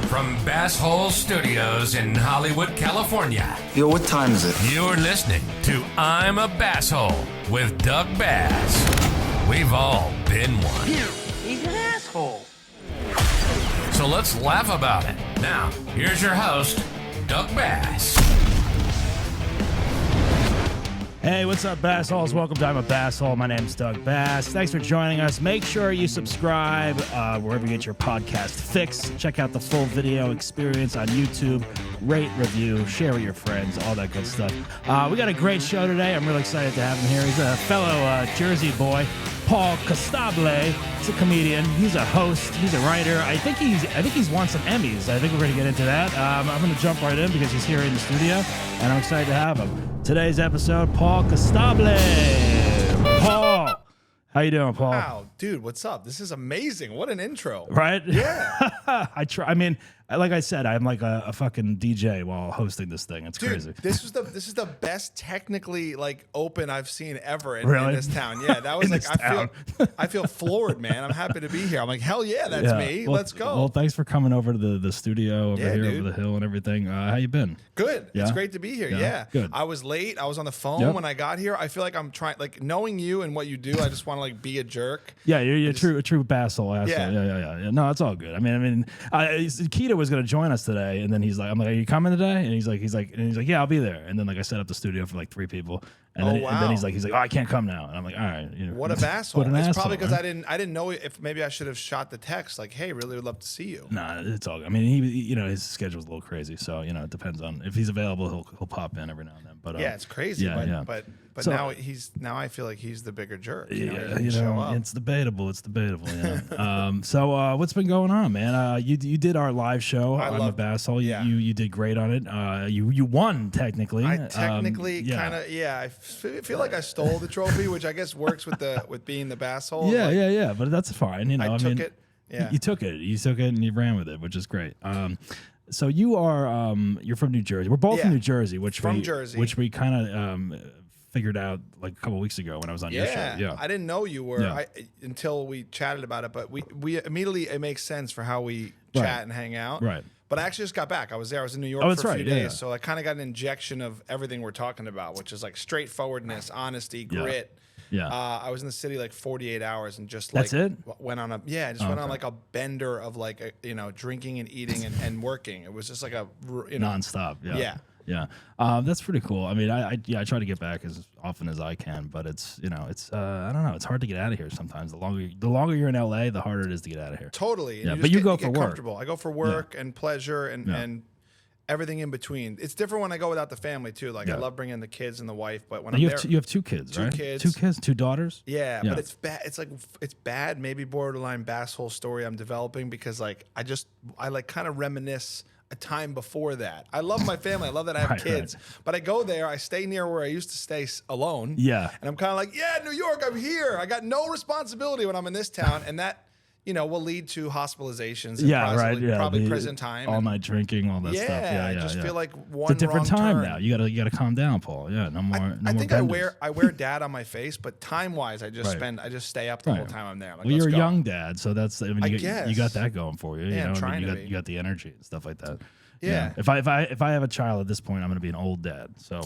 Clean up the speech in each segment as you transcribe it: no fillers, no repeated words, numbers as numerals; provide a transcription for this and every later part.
From Bass Hole Studios in Hollywood, California. Yo, what time is it? You're listening to I'm a Bass Hole with Doug Bass. We've all been one. He's an asshole. So let's laugh about it. Now, here's your host, Doug Bass. Hey, what's up, Bass Holes? Welcome to I'm a Bass Hole. My name's Doug Bass. Thanks for joining us. Make sure you subscribe wherever you get your podcast fix. Check out the full video experience on YouTube. Rate, review, share with your friends, all that good stuff. We got a great show today. I'm really excited to have him here. He's a fellow Jersey boy, Paul Costabile. He's a comedian. He's a host. He's a writer. I think he's won some Emmys. I think we're going to get into that. I'm going to jump right in because he's here in the studio, and I'm excited to have him. Today's episode, Paul Costabile. Paul, how you doing, Paul? Wow, dude, what's up? This is amazing. What an intro. Right? Yeah. I try. I mean, like I said, I'm like a fucking DJ while hosting this thing. It's Dude, crazy. this is the best technically like open I've seen ever in Really? this town. Yeah, that was In like this I feel floored, man. I'm happy to be here. I'm like, hell yeah, that's me. Well, Let's go. Well, thanks for coming over to the studio over Yeah, here, dude. over the hill and everything. How you been? Good. Yeah? It's great to be here. Yeah? Yeah. Good. I was late. I was on the phone Yep. when I got here. I feel like I'm trying, like, knowing you and what you do, I just want to like be a jerk. Yeah, you're a true Bassel asshole. Yeah. Yeah. No, it's all good. I mean, Keita was gonna join us today, and then he's like, I'm like, are you coming today? And he's like, yeah, I'll be there. And then like I set up the studio for like 3 people, and then wow. he's like, oh, I can't come now. And I'm like, all right. You know, What a asshole. What an It's asshole, probably because right? I didn't know if maybe I should have shot the text like, hey, really would love to see you. Nah, it's all good. I mean, he his schedule's a little crazy, so it depends on if he's available. He'll pop in every now and then. But Yeah, it's crazy. yeah. But So- now I feel like he's the bigger jerk. Yeah, he doesn't show up. it's debatable. So what's been going on, man? You did our live show. I'm a loved- Bass Hole. yeah. You did great on it. You won technically. I technically yeah. kind of I feel like I stole the trophy, which I guess works with being the bass hole. Yeah, Like, yeah. But that's fine. I took it. Yeah. You took it. You took it and you ran with it, which is great. So you are you're from New Jersey. We're both from Yeah. New Jersey, which we kind of figured out like a couple weeks ago when I was on your show. Yeah. I didn't know you were Yeah. until we chatted about it, but we immediately it makes sense for how we chat and hang out. Right. But I actually just got back. I was there. I was in New York that's for a right. few Yeah, days, yeah. so I kind of got an injection of everything we're talking about, which is like straightforwardness, honesty, Yeah. grit. Yeah. I was in the city like 48 hours and just That's like it? went on a went on like a bender of like drinking and eating and working. It was just like a Nonstop. Yeah. Yeah. That's pretty cool. I mean, I try to get back as often as I can, but it's I don't know. It's hard to get out of here sometimes. The longer you're in LA, the harder it is to get out of here. Totally. Yeah, And but just you go get for work. comfortable. I go for work and pleasure and everything in between. It's different when I go without the family too. Like I love bringing the kids and the wife, but when I'm You there, have two kids, right? kids. 2 kids, 2 daughters. yeah, but it's bad. It's bad. Maybe borderline bass hole story I'm developing because like I like kind of reminisce a time before that. I love my family. I love that I have Right, kids, but I go there. I stay near where I used to stay alone. Yeah. and I'm kind of like, yeah, New York. I'm here. I got no responsibility when I'm in this town, and that will lead to hospitalizations. And Yeah, right. Yeah, probably the prison time. all and- night drinking, all that yeah, stuff. Yeah, I just feel like one it's a different wrong time turn. now. You gotta calm down, Paul. Yeah, no more. I think benders. I wear dad on my face, but time wise, I just stay up the whole Right. time I'm there. I'm like, Well, you're let's a go. young dad, so that's you guess. got that going for you. Yeah, I'm you trying to you be. got the energy and stuff like that. Yeah. If I have a child at this point, I'm gonna be an old dad. So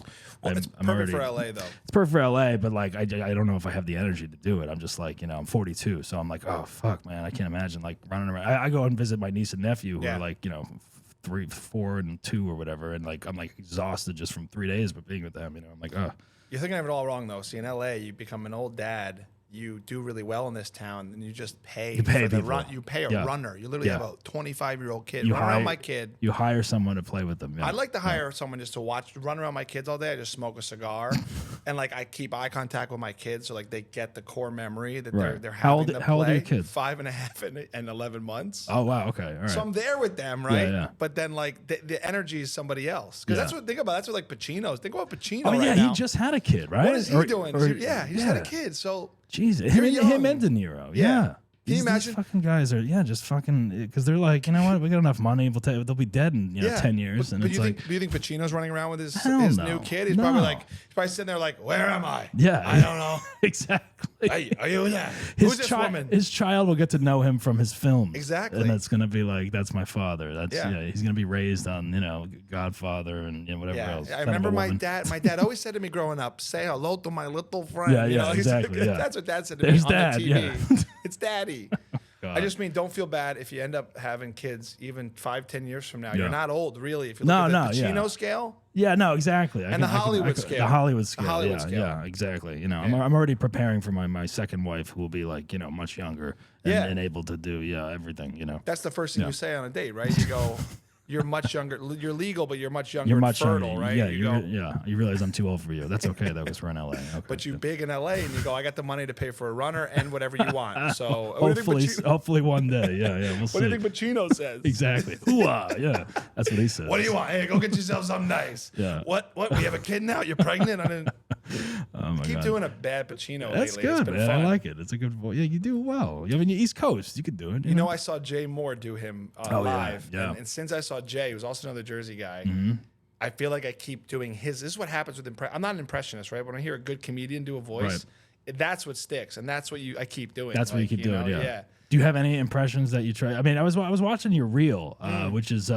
It's I'm perfect already, for LA though. It's perfect for LA, but like I don't know if I have the energy to do it. I'm just like I'm 42, so I'm like, oh fuck, man, I can't imagine like running around. I go and visit my niece and nephew who Yeah. are like 3, 4, and 2 or whatever, and like I'm like exhausted just from 3 days of being with them. I'm like, oh. You're thinking of it all wrong though. See, in LA, you become an old dad. You do really well in this town, and you just pay. You pay for the people. run. You pay a Yeah. runner. You literally Yeah. have a 25-year-old kid. You Run around my kid. You hire someone to play with them. Yeah. I'd like to hire someone just to run around my kids all day. I just smoke a cigar, and like I keep eye contact with my kids, so like they get the core memory that Right. they're How having old- to how old are play. your kids? 5.5 and 11 months. Oh wow, okay, all right. So I'm there with them, right? yeah. But then like the energy is somebody else. Because Yeah. think about that's what like Pacino's. Think about Pacino. Oh right yeah, now. he just had a kid, right? What is he doing? He just had a kid. So Jesus, You're him young. and De Niro. Yeah. Yeah. Can you These imagine? fucking guys are just fucking because they're like, you know what, we got enough money. They'll be dead in 10 years, But, and but it's you like, think, do you think Pacino's running around with his Hell new no. kid? He's probably No. sitting there like, where am I? yeah, I don't know. exactly. Hey, are you there? Who's this woman? His child will get to know him from his films. Exactly. And it's going to be like, that's my father. That's Yeah. he's going to be raised on, Godfather and whatever else. I remember my dad. My dad always said to me growing up, "Say hello to my little friend." Yeah, exactly. Yeah. That's what Dad said to There's me Dad, on the TV. yeah. It's Daddy. God. I just mean, don't feel bad if you end up having kids even 5-10 years from now. Yeah. You're not old, really. If you look at the Pacino scale. Yeah, no, exactly. And the Hollywood scale. The Hollywood scale. The Hollywood yeah, scale. yeah, exactly. I'm already preparing for my second wife, who will be like, much younger and able to do everything. That's the first thing you say on a date, right? You go, "You're much younger. You're legal, but you're much younger. You're and much fertile, younger, right?" Yeah, You you realize I'm too old for you. That's okay. That was we're in LA. Okay. But you big in LA, and you go, "I got the money to pay for a runner and whatever you want." So hopefully one day. Yeah, we'll see. What do you think Pacino says? Exactly. Ooh-ah, yeah, that's what he says. What do you want? Hey, go get yourself something nice. Yeah. What? We have a kid now? You're pregnant? I didn't. Oh my Keep God. doing a bad Pacino That's lately. good, It's been man. fun. I like it. It's a good voice. Yeah, you do well. You're in the East Coast. You could do it. You know, I saw Jay Moore do him live. yeah. And since I saw Jay, who's also another Jersey guy, Mm-hmm. I feel like I keep doing his. This is what happens with I'm not an impressionist, right? When I hear a good comedian do a voice, that's what sticks, and that's what I keep doing. That's what you keep doing. Yeah. Yeah. Do you have any impressions that you try? I mean, I was watching your reel, which is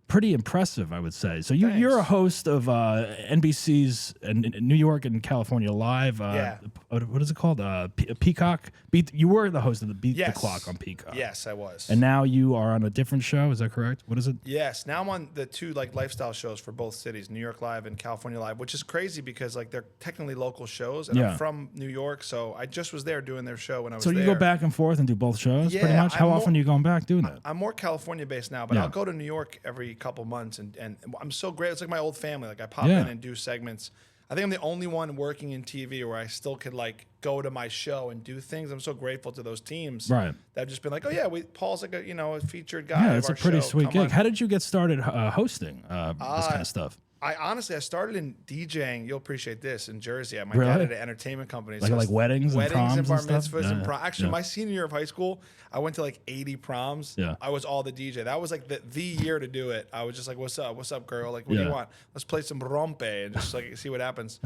pretty impressive, I would say. So you're a host of NBC's and New York and California Live. What is it called? Peacock. You were the host of the Beat the Clock on Peacock. Yes, I was. And now you are on a different show. Is that correct? What is it? Yes. Now I'm on the two lifestyle shows for both cities, New York Live and California Live, which is crazy because they're technically local shows, and I'm from New York, so I just was there doing their show when I was there. So you go back and forth and do both shows, pretty Yeah, much. How often are you going back doing that? I'm more California based now, but I'll go to New York every couple months, and I'm so great. It's like my old family. Like I pop in and do segments. I think I'm the only one working in TV where I still could like go to my show and do things. I'm so grateful to those teams that have just been like, "Oh yeah, Paul's like a featured guy." Yeah, it's a pretty sweet gig. On. How did you get started hosting this kind of stuff? I started in DJing. You'll appreciate this in Jersey. My dad had an entertainment company. Like weddings and proms and bar and stuff? mitzvahs and prom. Actually, my senior year of high school, I went to like 80 proms. Yeah. I was all the DJ. That was like the year to do it. I was just like, "What's up, girl? Like, what do you want? Let's play some rompe and just like see what happens."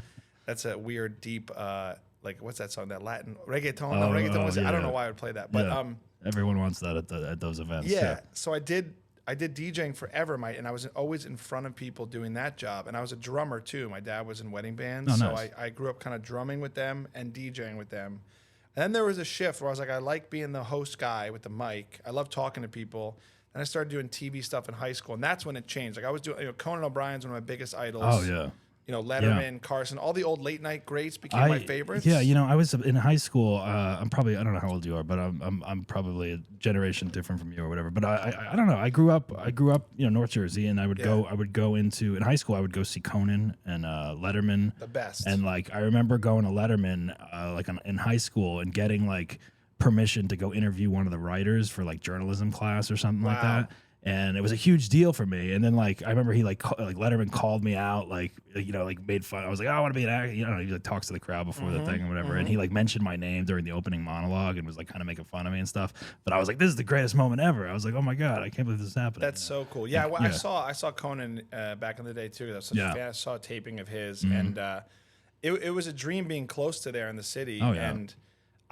That's a weird, deep, like what's that song? That Latin reggaeton. I don't know why I would play that, but everyone wants that at those events. Yeah. So I did DJing forever, and I was always in front of people doing that job. And I was a drummer too. My dad was in wedding bands, so I grew up kind of drumming with them and DJing with them. And then there was a shift where I was like, I like being the host guy with the mic. I love talking to people. And I started doing TV stuff in high school, and that's when it changed. Like I was doing, Conan O'Brien's one of my biggest idols. Oh yeah. Letterman, Carson, all the old late night greats became my favorites. Yeah, I was in high school. I don't know how old you are, but I'm probably a generation different from you or whatever. But I don't know. I grew up, North Jersey, and I would go into in high school. I would go see Conan and Letterman, the best. And like I remember going to Letterman in high school and getting like permission to go interview one of the writers for like journalism class or something like that. And it was a huge deal for me. And then like I remember he like Letterman called me out, like made fun. I was like, I want to be an actor. He like talks to the crowd before the thing or whatever. And he like mentioned my name during the opening monologue and was like kind of making fun of me and stuff. But I was like, this is the greatest moment ever. I was like, oh my God, I can't believe this is happening. That's so cool. Yeah, I saw Conan back in the day too. That was such a fan. I saw a taping of his, and it was a dream being close to there in the city. Oh, yeah. And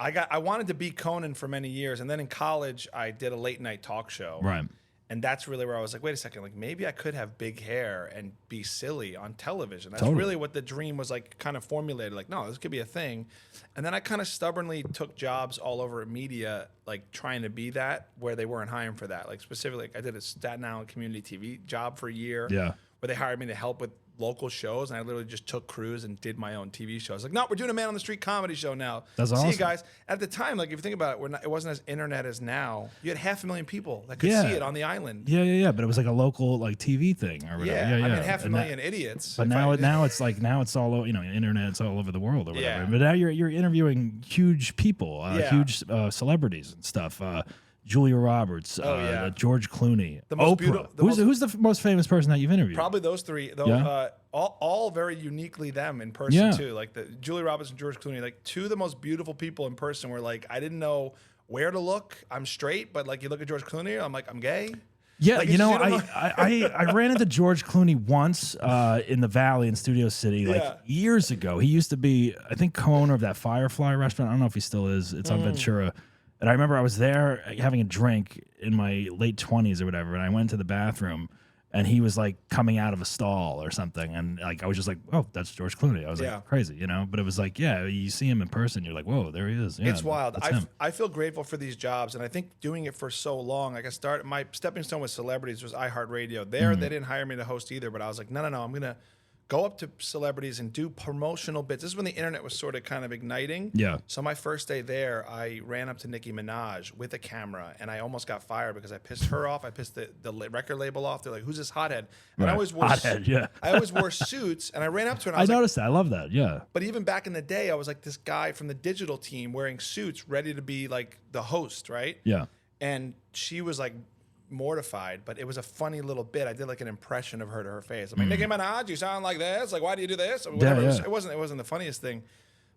I wanted to be Conan for many years, and then in college I did a late night talk show. Right. And that's really where I was like, wait a second, like maybe I could have big hair and be silly on television. That's really what the dream was like kind of formulated. Like, no, this could be a thing. And then I kind of stubbornly took jobs all over media, like trying to be that where they weren't hiring for that. Like specifically, like I did a Staten Island community TV job for a year where they hired me to help with local shows, and I literally just took crews and did my own TV show. I was like, no, we're doing a man on the street comedy show now. That's awesome. awesome. See you guys. At the time, like if you think about it, it wasn't as internet as now. You had 500,000 people that could see it on the island. Yeah. But it was like a local like TV thing or whatever. Yeah. I mean 500,000 idiots. But now it's all over, internet's all over the world or whatever. Yeah. But now you're interviewing huge people, huge celebrities and stuff. Julia Roberts, George Clooney, Oprah. Who's the most famous person that you've interviewed? Probably those three. Though, all very uniquely them in person too. Like the Julia Roberts and George Clooney, like two of the most beautiful people in person. Where like I didn't know where to look. I'm straight, but like you look at George Clooney, I'm like I'm gay. Yeah, Like, you know, don't I ran into George Clooney once in the Valley in Studio City, like years ago. He used to be, I think, co-owner of that Firefly restaurant. I don't know if he still is. It's on Ventura. And I remember I was there having a drink in my late 20s or whatever, and I went to the bathroom, and he was like coming out of a stall or something, and like I was just like, "Oh, that's George Clooney." I was like, crazy, you know. But it was like, yeah, you see him in person, you're like, "Whoa, there he is." Yeah, it's wild. That's him. I feel grateful for these jobs, and I think doing it for so long. Like my stepping stone with celebrities was iHeartRadio. They didn't hire me to host either, but I was like, no, I'm gonna go up to celebrities and do promotional bits. This is when the internet was sort of kind of igniting. Yeah. So my first day there, I ran up to Nicki Minaj with a camera, and I almost got fired because I pissed her off. I pissed the record label off. They're like, "Who's this hothead?" And I always wore I always wore suits, and I ran up to her. And I noticed that. I love that. Yeah. But even back in the day, I was like this guy from the digital team wearing suits, ready to be like the host, right? Yeah. And she was like mortified, but it was a funny little bit. I did like an impression of her to her face. I'm like, Nicki Minaj, you sound like this. Like, why do you do this? Or whatever. Yeah. It wasn't the funniest thing.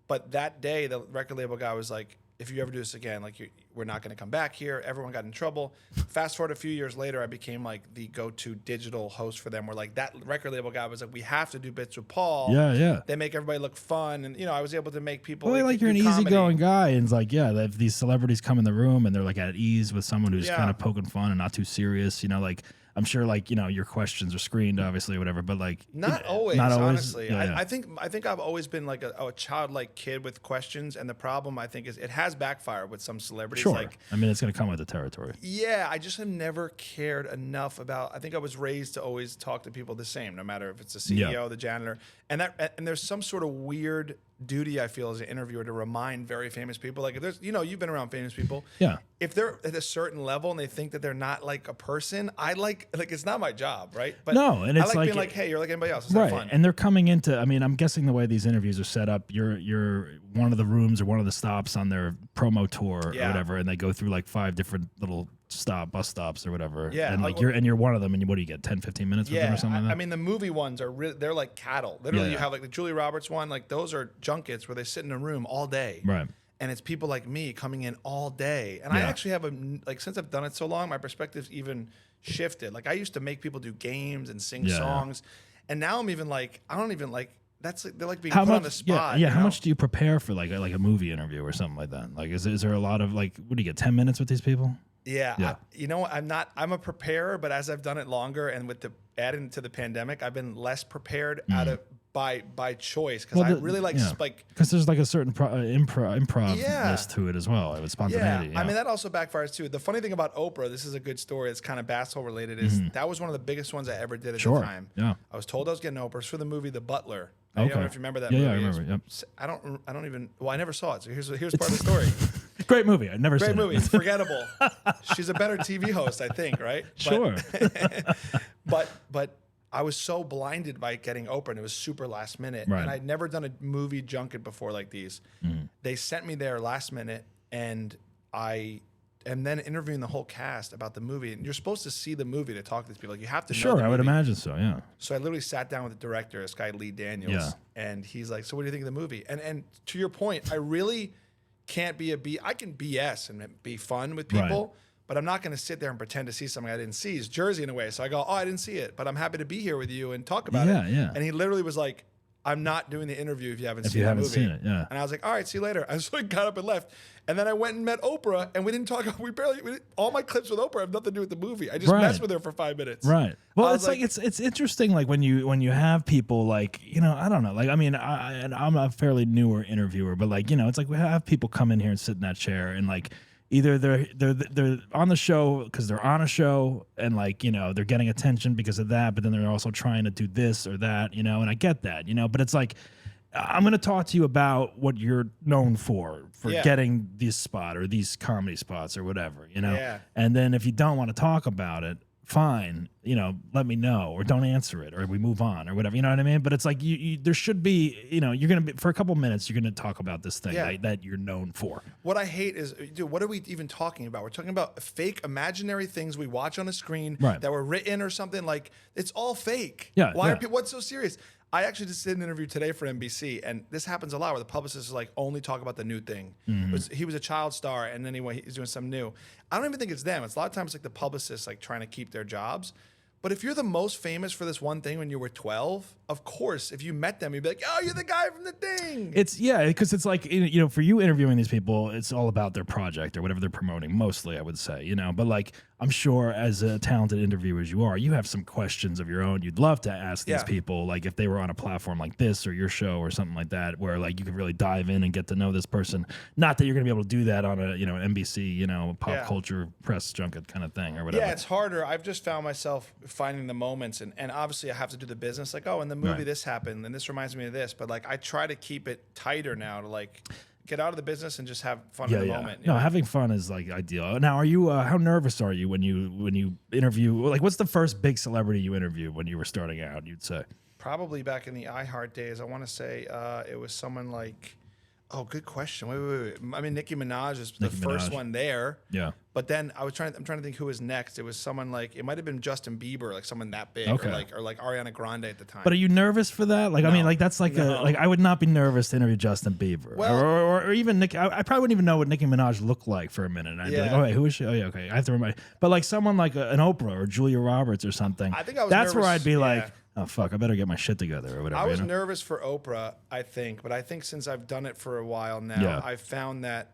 But that day, the record label guy was like, if you ever do this again, like we're not going to come back here. Everyone got in trouble. Fast forward a few years later, I became like the go-to digital host for them. Where like that record label guy was like, we have to do bits with Paul. Yeah. They make everybody look fun, and I was able to make people. Well, like you're an easygoing guy, and it's like, yeah, if these celebrities come in the room and they're like at ease with someone who's kind of poking fun and not too serious, like. I'm sure, like, your questions are screened, obviously, or whatever. But like, not always, honestly. Yeah. I think I've always been like a childlike kid with questions, and the problem I think is it has backfired with some celebrities. Sure, like, I mean, it's going to come with the territory. Yeah, I just have never cared enough about. I think I was raised to always talk to people the same, no matter if it's the CEO, the janitor, and there's some sort of weird duty I feel as an interviewer to remind very famous people. Like if there's, you've been around famous people. Yeah. If they're at a certain level and they think that they're not like a person, I like it's not my job, right? But no, and it's I like being like, hey, you're like anybody else. It's not fun. And they're coming into. I mean, I'm guessing the way these interviews are set up, you're one of the rooms or one of the stops on their promo tour or whatever, and they go through like 5 different little bus stops or whatever. Yeah. And like you're one of them, and what do you get, 10, 15 minutes with them or something like that? I mean, the movie ones are they're like cattle. Literally, you have like the Julia Roberts one, like those are junkets where they sit in a room all day. Right. And it's people like me coming in all day. And I actually have since I've done it so long, my perspective's even shifted. Like I used to make people do games and sing songs. And now I'm even like, I don't even like, they're like being put on the spot. Yeah. How much do you prepare for like a movie interview or something like that? Like, is there a lot of like, what do you get, 10 minutes with these people? Yeah. I'm a preparer, but as I've done it longer and with the adding to the pandemic, I've been less prepared by choice because I really like because there's like a certain improv-ness to it as well. It was spontaneity. Yeah. I mean, that also backfires too. The funny thing about Oprah, this is a good story. It's kind of Basshole related. Is that was one of the biggest ones I ever did at the time. Yeah. I was told I was getting Oprah's for the movie The Butler. Okay. I don't know if you remember that movie. Yeah, I remember. Yep. I don't even. Well, I never saw it. So here's part of the story. Great movie. I've never seen it. Great movie. Forgettable. She's a better TV host, I think. Right? Sure. But I was so blinded by getting Oprah, and it was super last minute. Right. And I'd never done a movie junket before like these. They sent me there last minute, and I am then interviewing the whole cast about the movie. And you're supposed to see the movie to talk to these people. Like you have to know the movie. I would imagine so, yeah. So I literally sat down with the director, this guy Lee Daniels, and he's like, "So what do you think of the movie?" And to your point, I really can't be I can BS and be fun with people. But I'm not going to sit there and pretend to see something I didn't see. It's Jersey in a way. So I go, I didn't see it, but I'm happy to be here with you and talk about it. Yeah. And he literally was like, I'm not doing the interview if you haven't seen it. Yeah. And I was like, all right, see you later. I just like got up and left. And then I went and met Oprah, and we didn't talk. All my clips with Oprah have nothing to do with the movie. I just messed with her for 5 minutes. Right. Well, it's like it's interesting. Like when you have people like, I don't know. Like, I mean, I'm a fairly newer interviewer, but like, it's like we have people come in here and sit in that chair and like, either they're on the show because they're on a show and like they're getting attention because of that, but then they're also trying to do this or that, and I get that, but it's like I'm going to talk to you about what you're known for getting this spot or these comedy spots or whatever, and then if you don't want to talk about it, fine, let me know or don't answer it or we move on or whatever, you know what I mean? But it's like there should be, you're going to be for a couple minutes, you're going to talk about this thing that you're known for. What I hate is, dude, what are we even talking about? We're talking about fake imaginary things we watch on a screen that were written or something. Like it's all fake. Yeah. Why are people, what's so serious? I actually just did an interview today for NBC, and this happens a lot where the publicist is like, only talk about the new thing. He was a child star, and then he's doing something new. I don't even think it's them. It's a lot of times like the publicists like trying to keep their jobs. But if you're the most famous for this one thing when you were 12, of course, if you met them, you'd be like, oh, you're the guy from the thing. It's, yeah, because it's like, you know, for you interviewing these people, it's all about their project or whatever they're promoting, mostly, I would say, you know. But like, I'm sure as a talented interviewer as you are, you have some questions of your own you'd love to ask these people, like if they were on a platform like this or your show or something like that, where like you could really dive in and get to know this person. Not that you're going to be able to do that on a, you know, NBC, you know, pop culture press junket kind of thing or whatever. Yeah, it's harder. I've just found myself finding the moments, and obviously I have to do the business. Like, oh, in the movie this happened, and this reminds me of this. But like, I try to keep it tighter now to like get out of the business and just have fun in the moment. No, having fun is like ideal. Now, are you? How nervous are you when you interview? Like, what's the first big celebrity you interviewed when you were starting out? You'd say probably back in the iHeart days. I want to say it was someone like. Oh, good question. Wait. I mean, Nicki Minaj is the first one there. Yeah. But then I'm trying to think who was next. It was someone like, it might have been Justin Bieber, like someone that big, or like Ariana Grande at the time. But are you nervous for that? Like, no. I mean, like that's like like I would not be nervous to interview Justin Bieber, well, or even Nicki. I probably wouldn't even know what Nicki Minaj looked like for a minute. I'd be like, oh wait, who is she? Oh yeah, okay. I have to remind. But like someone like an Oprah or Julia Roberts or something. I think I was. That's nervous, where I'd be like. Oh fuck! I better get my shit together or whatever. I was nervous for Oprah, I think, but I think since I've done it for a while now, I've found that.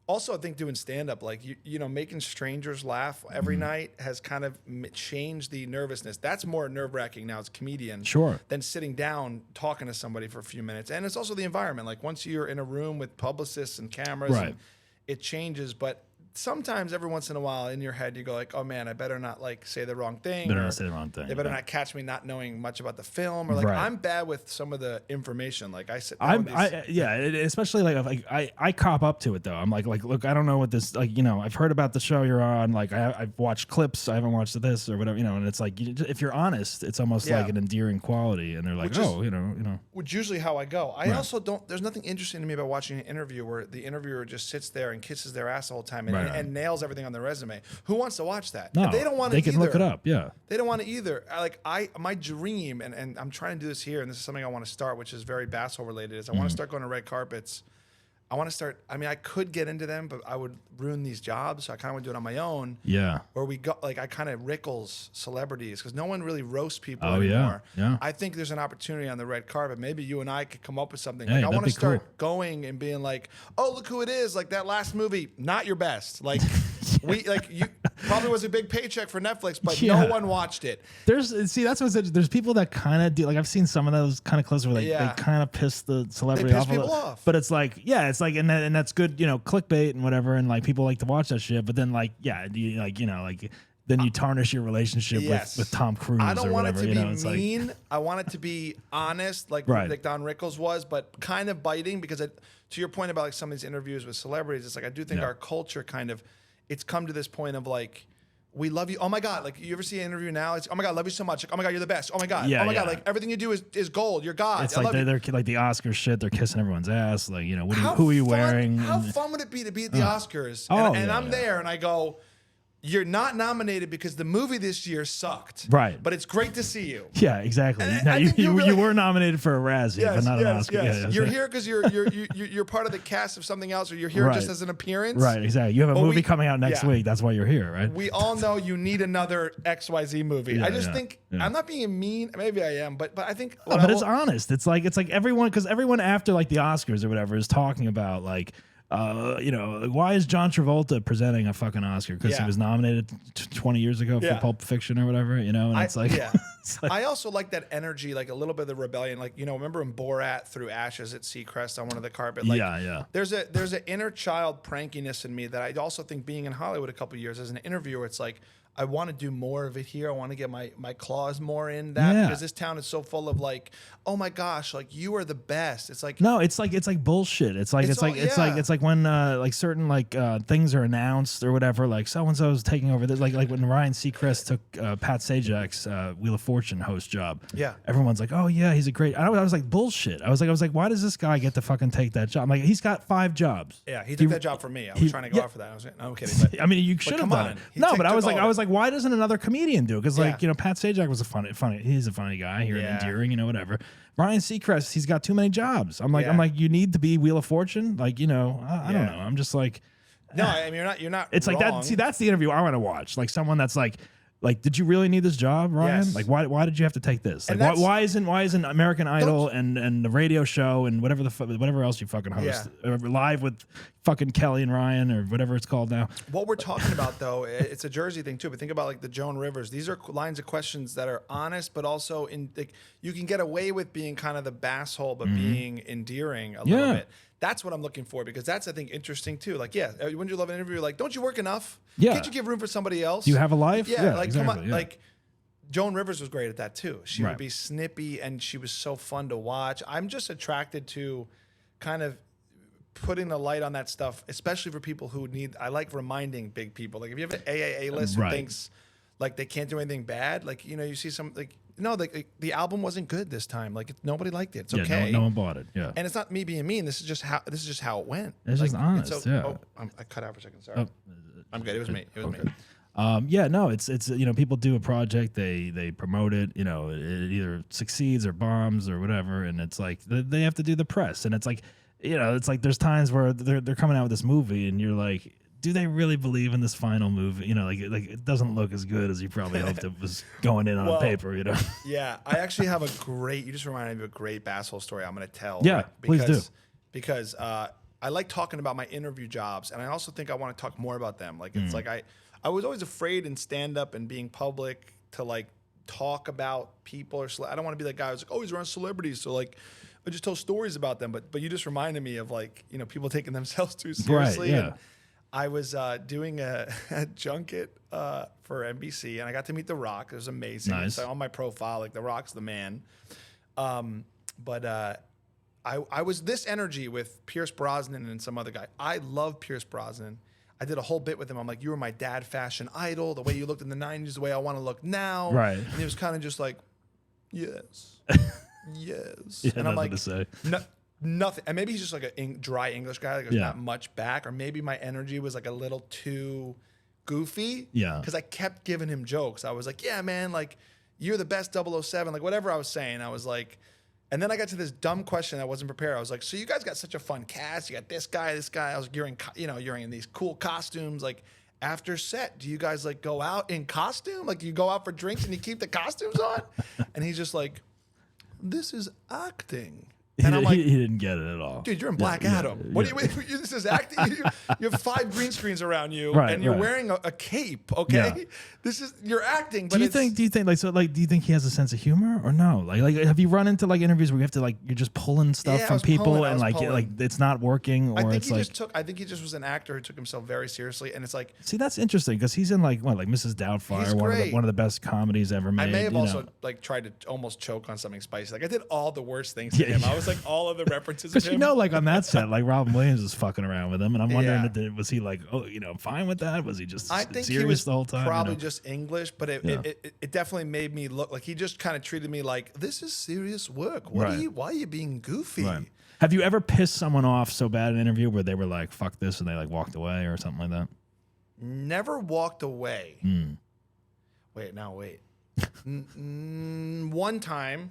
Also, I think doing stand up, like you know, making strangers laugh every night has kind of changed the nervousness. That's more nerve wracking now as a comedian, than sitting down talking to somebody for a few minutes. And it's also the environment. Like once you're in a room with publicists and cameras, and it changes, but. Sometimes every once in a while in your head you go like, oh man, I better not like say the wrong thing. Better not say the wrong thing. They better not catch me not knowing much about the film, or like I'm bad with some of the information. Like I sit down especially like I cop up to it though. I'm like look, I don't know what this, like, you know, I've heard about the show you're on. Like I've watched clips. I haven't watched this or whatever, you know. And it's like if you're honest, it's almost like an endearing quality. And they're like, you know. Which usually how I go. I also don't. There's nothing interesting to me about watching an interview where the interviewer just sits there and kisses their ass the whole time and nails everything on their resume. Who wants to watch that? No, and they don't want it either. They can look it up, They don't want it either. My dream, and I'm trying to do this here, and this is something I want to start, which is very Basshole related, is I want to start going to red carpets. I want to start, I mean, I could get into them, but I would ruin these jobs, so I kind of want to do it on my own. Yeah. Where we got, like, I kind of Rickles celebrities, because no one really roasts people anymore. Yeah. I think there's an opportunity on the red carpet. Maybe you and I could come up with something. Like, I want to start going and being like, oh, look who it is. Like, that last movie, not your best. Like, you probably was a big paycheck for Netflix, but no one watched it. That's what's there's people that kind of do, like, I've seen some of those kind of clips where they kind of piss the celebrity off. But it's like, it's like, and that's good, you know, clickbait and whatever, and like people like to watch that shit. But then like, then you tarnish your relationship with Tom Cruise. I don't want whatever, it to be mean. Like, I want it to be honest, like Don Rickles was, but kind of biting, because to your point about like some of these interviews with celebrities, it's like I do think our culture kind of, it's come to this point of like, we love you. Oh my God. Like, you ever see an interview now? It's, oh my God, love you so much. Like, oh my God, you're the best. Oh my God. Oh my God. Like, everything you do is gold. You're God. It's like they're like the Oscar shit. They're kissing everyone's ass. Like, you know, who are you wearing? How fun would it be to be at the Oscars? And I'm there and I go, you're not nominated because the movie this year sucked. Right. But it's great to see you. Yeah, exactly. Now, you were nominated for a Razzie, but not an Oscar. Yes. You're here because you're part of the cast of something else, or you're here just as an appearance. Right, exactly. You have a movie coming out next week. That's why you're here, right? We all know you need another XYZ movie. I just think, I'm not being mean. Maybe I am, but I think... but it's honest. It's like everyone, because everyone after like the Oscars or whatever is talking about like, you know, why is John Travolta presenting a fucking Oscar? Because he was nominated 20 years ago for Pulp Fiction or whatever, you know? And it's like, it's like... I also like that energy, like a little bit of the rebellion. Like, you know, remember when Borat threw ashes at Seacrest on one of the carpet? Like, There's an inner child prankiness in me that I also think, being in Hollywood a couple of years as an interviewer, it's like, I want to do more of it here. I want to get my claws more in that, because this town is so full of like, oh my gosh, like, you are the best. It's like, no, it's like bullshit. It's like when like certain like things are announced or whatever, like so and so's taking over this, like when Ryan Seacrest took Pat Sajak's Wheel of Fortune host job. Yeah, everyone's like, oh yeah, he's a great. I was like, bullshit. I was like, why does this guy get to fucking take that job? I'm like, he's got 5 jobs. Yeah, he took that job for me. I was trying to go out for that. I'm kidding. But, I mean, you should have done it. No, but I was like, like, why doesn't another comedian do it? Because like, Yeah. Pat Sajak was a funny. He's a funny guy here and Yeah. endearing, whatever. Ryan Seacrest, he's got too many jobs. I'm Yeah. like, you need to be Wheel of Fortune. Like, I don't Yeah. know. I'm just like, No, I mean you're not. it's wrong. like that. See, that's the interview I want to watch. Like someone that's like, did you really need this job, Ryan? Yes. Like, why did you have to take this? Like, And why isn't American Idol and the radio show and whatever else you fucking host live with fucking Kelly and Ryan or whatever it's called now? What we're talking about, though, it's a Jersey thing too. But think about like the Joan Rivers. These are lines of questions that are honest, but also you can get away with being kind of the basshole, but being endearing a little bit. That's what I'm looking for because that's I think interesting too. Like, wouldn't you love an interview? Like, don't you work enough? Yeah. Can't you give room for somebody else? Do you have a life? Yeah, like exactly, come on, like. Joan Rivers was great at that too. She would be snippy and she was so fun to watch. I'm just attracted to kind of putting the light on that stuff, especially for people who need. I like reminding big people. Like if you have an AAA list who thinks like they can't do anything bad, like you see some like no, the album wasn't good this time. Like nobody liked it. It's okay. No one bought it. Yeah, and it's not me being mean. This is just how it went. It's like, just honest. I cut out for a second. Sorry. I'm good. It was me. It was me. It's people do a project, they promote it, it either succeeds or bombs or whatever, and it's like they have to do the press, and it's like it's like there's times where they're coming out with this movie, and you're like, do they really believe in this final movie? Like it doesn't look as good as you probably hoped it was going in on paper, Yeah, I actually have you just reminded me of a great basshole story I'm going to tell. Yeah, please do. Because I like talking about my interview jobs, and I also think I want to talk more about them. Like it's like I was always afraid in stand-up and being public to like talk about people or I don't want to be that guy who's like, oh, he's around celebrities, so like I just tell stories about them. But you just reminded me of like people taking themselves too seriously. Right, yeah. And I was doing a junket for NBC, and I got to meet The Rock. It was amazing. Nice. So on my profile, like The Rock's the man. But I was this energy with Pierce Brosnan and some other guy. I love Pierce Brosnan. I did a whole bit with him. I'm like, you were my dad fashion idol. The way you looked in the 90s, the way I want to look now. Right. And he was kind of just like, yes. Yes. Yeah, and I'm nothing like, to say. Nothing. And maybe he's just like a dry English guy. Like there's not much back. Or maybe my energy was like a little too goofy. Yeah. Because I kept giving him jokes. I was like, yeah, man, like you're the best 007. Like whatever I was saying, I was like, and then I got to this dumb question I wasn't prepared. I was like, so you guys got such a fun cast. You got this guy. I was you're in these cool costumes. Like after set, do you guys like go out in costume? Like you go out for drinks and you keep the costumes on? And he's just like, this is acting. And I'm like, he didn't get it at all. Dude, you're in Black Adam. What do you? This is acting. You have 5 green screens around you, Right, and you're right. wearing a cape. Okay, you're acting. But Do you think do you think he has a sense of humor or no? Like have you run into like interviews where you have to like you're just pulling stuff Yeah, I from was people pulling, I and was like pulling. it's not working or I think it's he like just was an actor who took himself very seriously, and it's like see that's interesting because he's in like Mrs. Doubtfire, He's one great. of the best comedies ever made. I may have you also know. like tried to almost choke on something spicy. Like I did all the worst things to him. Yeah. I was like all of the references of Because him. like on that set, like Robin Williams was fucking around with him, and I'm wondering, Yeah. was he like, fine with that? Was he just I think serious he was the whole time? probably just English, but Yeah. it definitely made me look like he just kind of treated me like this is serious work. Why are you being goofy? Right. Have you ever pissed someone off so bad in an interview where they were like, "Fuck this," and they like walked away or something like that? Never walked away. Hmm. Wait. One time,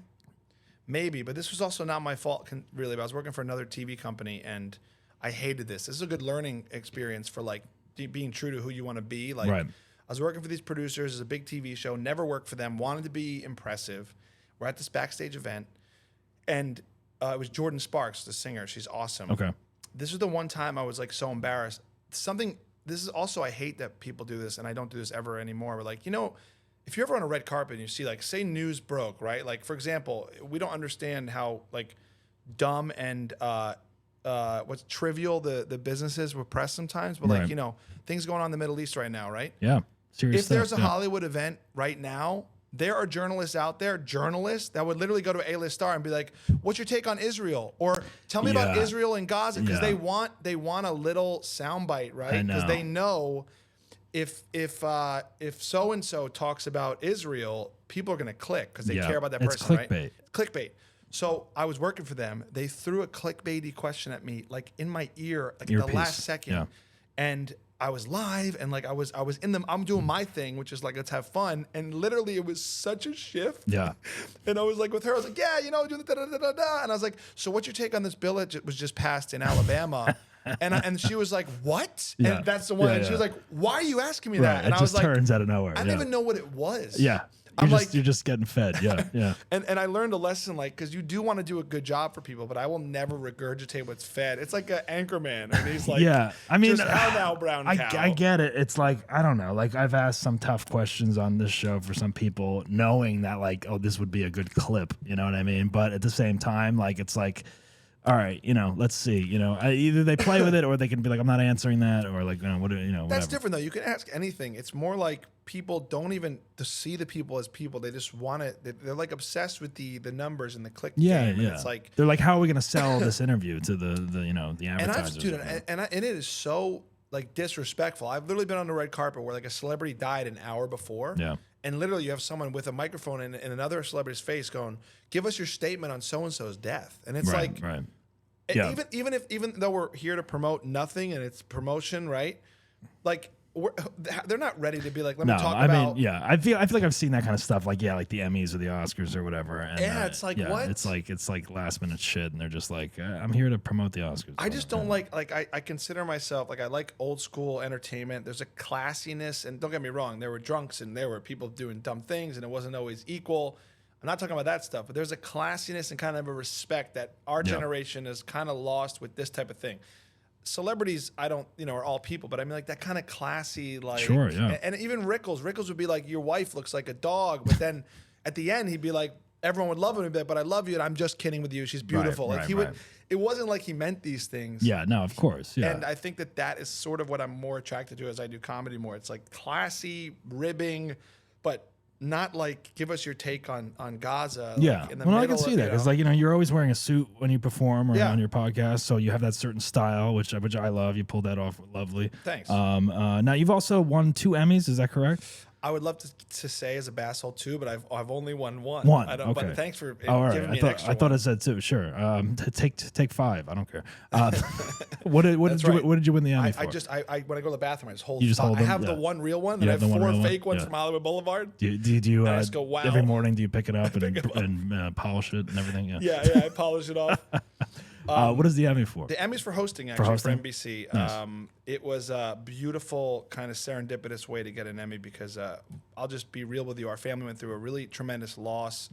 maybe, but this was also not my fault, really. But I was working for another TV company, and I hated this. This is a good learning experience for like being true to who you want to be. Like, Right. I was working for these producers. It's a big TV show. Never worked for them. Wanted to be impressive. We're at this backstage event, and it was Jordan Sparks, the singer. She's awesome. Okay. This is the one time I was like so embarrassed. This is also, I hate that people do this, and I don't do this ever anymore. But like, if you're ever on a red carpet and you see like, say news broke, right? Like for example, we don't understand how like dumb and what's trivial the businesses with press sometimes, but Right. like, things going on in the Middle East right now, right? Yeah. Serious If there's a stuff, yeah. Hollywood event right now, there are journalists out there, that would literally go to an A-list star and be like, "What's your take on Israel?" Or "Tell me about Yeah. Israel and Gaza," because Yeah. they want a little soundbite, right? I Because know. they know if so and so talks about Israel, people are going to click because they Yeah. care about that It's person, clickbait. right? Clickbait. So I was working for them. They threw a clickbaity question at me, like in my ear, like at the Earpiece. last second, Yeah. and I was live and like I was in them. I'm doing my thing, which is like, let's have fun. And literally it was such a shift. Yeah. And I was like with her, I was like, yeah, you know, doing the da-da-da-da-da. And I was like, so what's your take on this bill that was just passed in Alabama? And she was like, what? Yeah. And that's the one. Yeah, and she yeah. was like, why are you asking me Right. that? And It I was just like, turns out of nowhere. I didn't even know what it was. Yeah. You're just getting fed. Yeah. Yeah. And I learned a lesson, like, because you do want to do a good job for people, but I will never regurgitate what's fed. It's like an anchorman, and he's like, yeah, I mean, just how now, brown cow. I get it. It's like, I don't know. Like, I've asked some tough questions on this show for some people, knowing that, like, oh, this would be a good clip. You know what I mean? But at the same time, like, it's like, all right, you know, let's see. You know, either they play with it, or they can be like, I'm not answering that, or like, what, That's whatever. different, though. You can ask anything. It's more like people don't even to see the people as people. They just want to. They're like obsessed with the numbers and the click Yeah, game. And yeah. it's like, they're like, how are we going to sell this interview to the and advertisers? and it is so like disrespectful. I've literally been on the red carpet where like a celebrity died an hour before. Yeah. And literally, you have someone with a microphone in another celebrity's face going, "Give us your statement on so and so's death." And it's Right, like, right. and Yeah. even though we're here to promote nothing and it's promotion, right? Like they're not ready to be like, let me talk about. Mean, yeah, I feel like I've seen that kind of stuff, like like the Emmys or the Oscars or whatever. And, Yeah, it's like, what? It's like last minute shit, and they're just like, I'm here to promote the Oscars. I just don't like I consider myself like I like old school entertainment. There's a classiness, and don't get me wrong, there were drunks and there were people doing dumb things, and it wasn't always equal. I'm not talking about that stuff, but there's a classiness and kind of a respect that our generation is kind of lost with this type of thing. Celebrities, I don't, are all people, but I mean like that kind of classy, like, Sure, yeah. and even Rickles would be like, your wife looks like a dog, but then at the end he'd be like, everyone would love him, he'd be like, but I love you and I'm just kidding with you. She's beautiful. Right, like he right. would, it wasn't like he meant these things. Yeah, no, of course. Yeah. And I think that is sort of what I'm more attracted to as I do comedy more. It's like classy, ribbing, but not like give us your take on Gaza. Yeah, like in the well, I middle can see of, that because, like, you're always wearing a suit when you perform or Yeah. on your podcast, so you have that certain style, which I love. You pulled that off lovely. Thanks. Now you've also won 2 Emmys. Is that correct? I would love to say as a basshole too, but I've only won one. One. I don't, Okay. But thanks for All right. giving me an extra I thought one. it said 2. Sure. Take 5. I don't care. What did That's right. you win the Emmy for? I when I go to the bathroom, I just hold. You just hold I them? have the Yeah. one real one, You and I have have the one 4 real one? fake ones Yeah. from Hollywood Boulevard. do you I just go, wow. every morning? Do you pick it up and, Pick it up. and polish it and everything? Yeah. Yeah, I polish it off. What is the Emmy for? The Emmy's for hosting, actually, hosting? for NBC. Nice. It was a beautiful, kind of serendipitous way to get an Emmy because I'll just be real with you. Our family went through a really tremendous loss.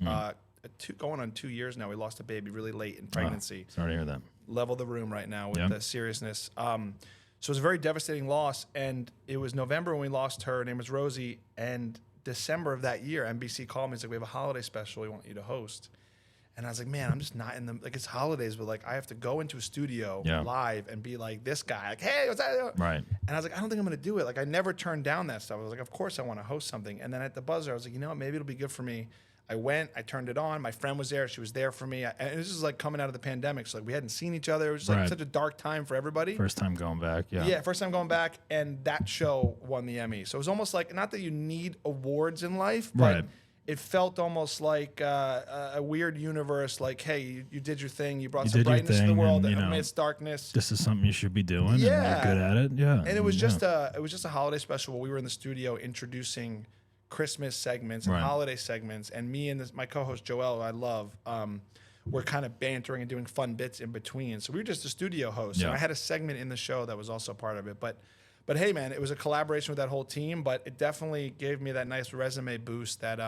Going on 2 years now. We lost a baby really late in pregnancy. Sorry to hear that. Level the room right now with Yeah. the seriousness. So it was a very devastating loss. And it was November when we lost her. Her name was Rosie. And December of that year, NBC called me and said, we have a holiday special we want you to host. And I was like, man, I'm just not in the, like, it's holidays, but like I have to go into a studio Yeah. live and be like this guy, like, hey, what's that? Right. And I was like, I don't think I'm going to do it. Like, I never turned down that stuff. I was like, of course I want to host something. And then at the buzzer, I was like, you know what, maybe it'll be good for me. I went, I turned it on. My friend was there. She was there for me. And this is like coming out of the pandemic. So like we hadn't seen each other. It was like Right. such a dark time for everybody. First time going back. Yeah. Yeah, first time going back. And that show won the Emmy. So it was almost like, not that you need awards in life, but Right. it felt almost like a weird universe. Like, hey, you did your thing. You brought You some did your brightness to the thing world and, amidst darkness. This is something you should be doing. And Yeah. you're good at it. Yeah. And it was just a holiday special where we were in the studio introducing Christmas segments and Right. holiday segments, and me and my co-host Joelle, who I love, were kind of bantering and doing fun bits in between. So we were just a studio host, Yeah. and I had a segment in the show that was also part of it. But hey, man, it was a collaboration with that whole team. But it definitely gave me that nice resume boost that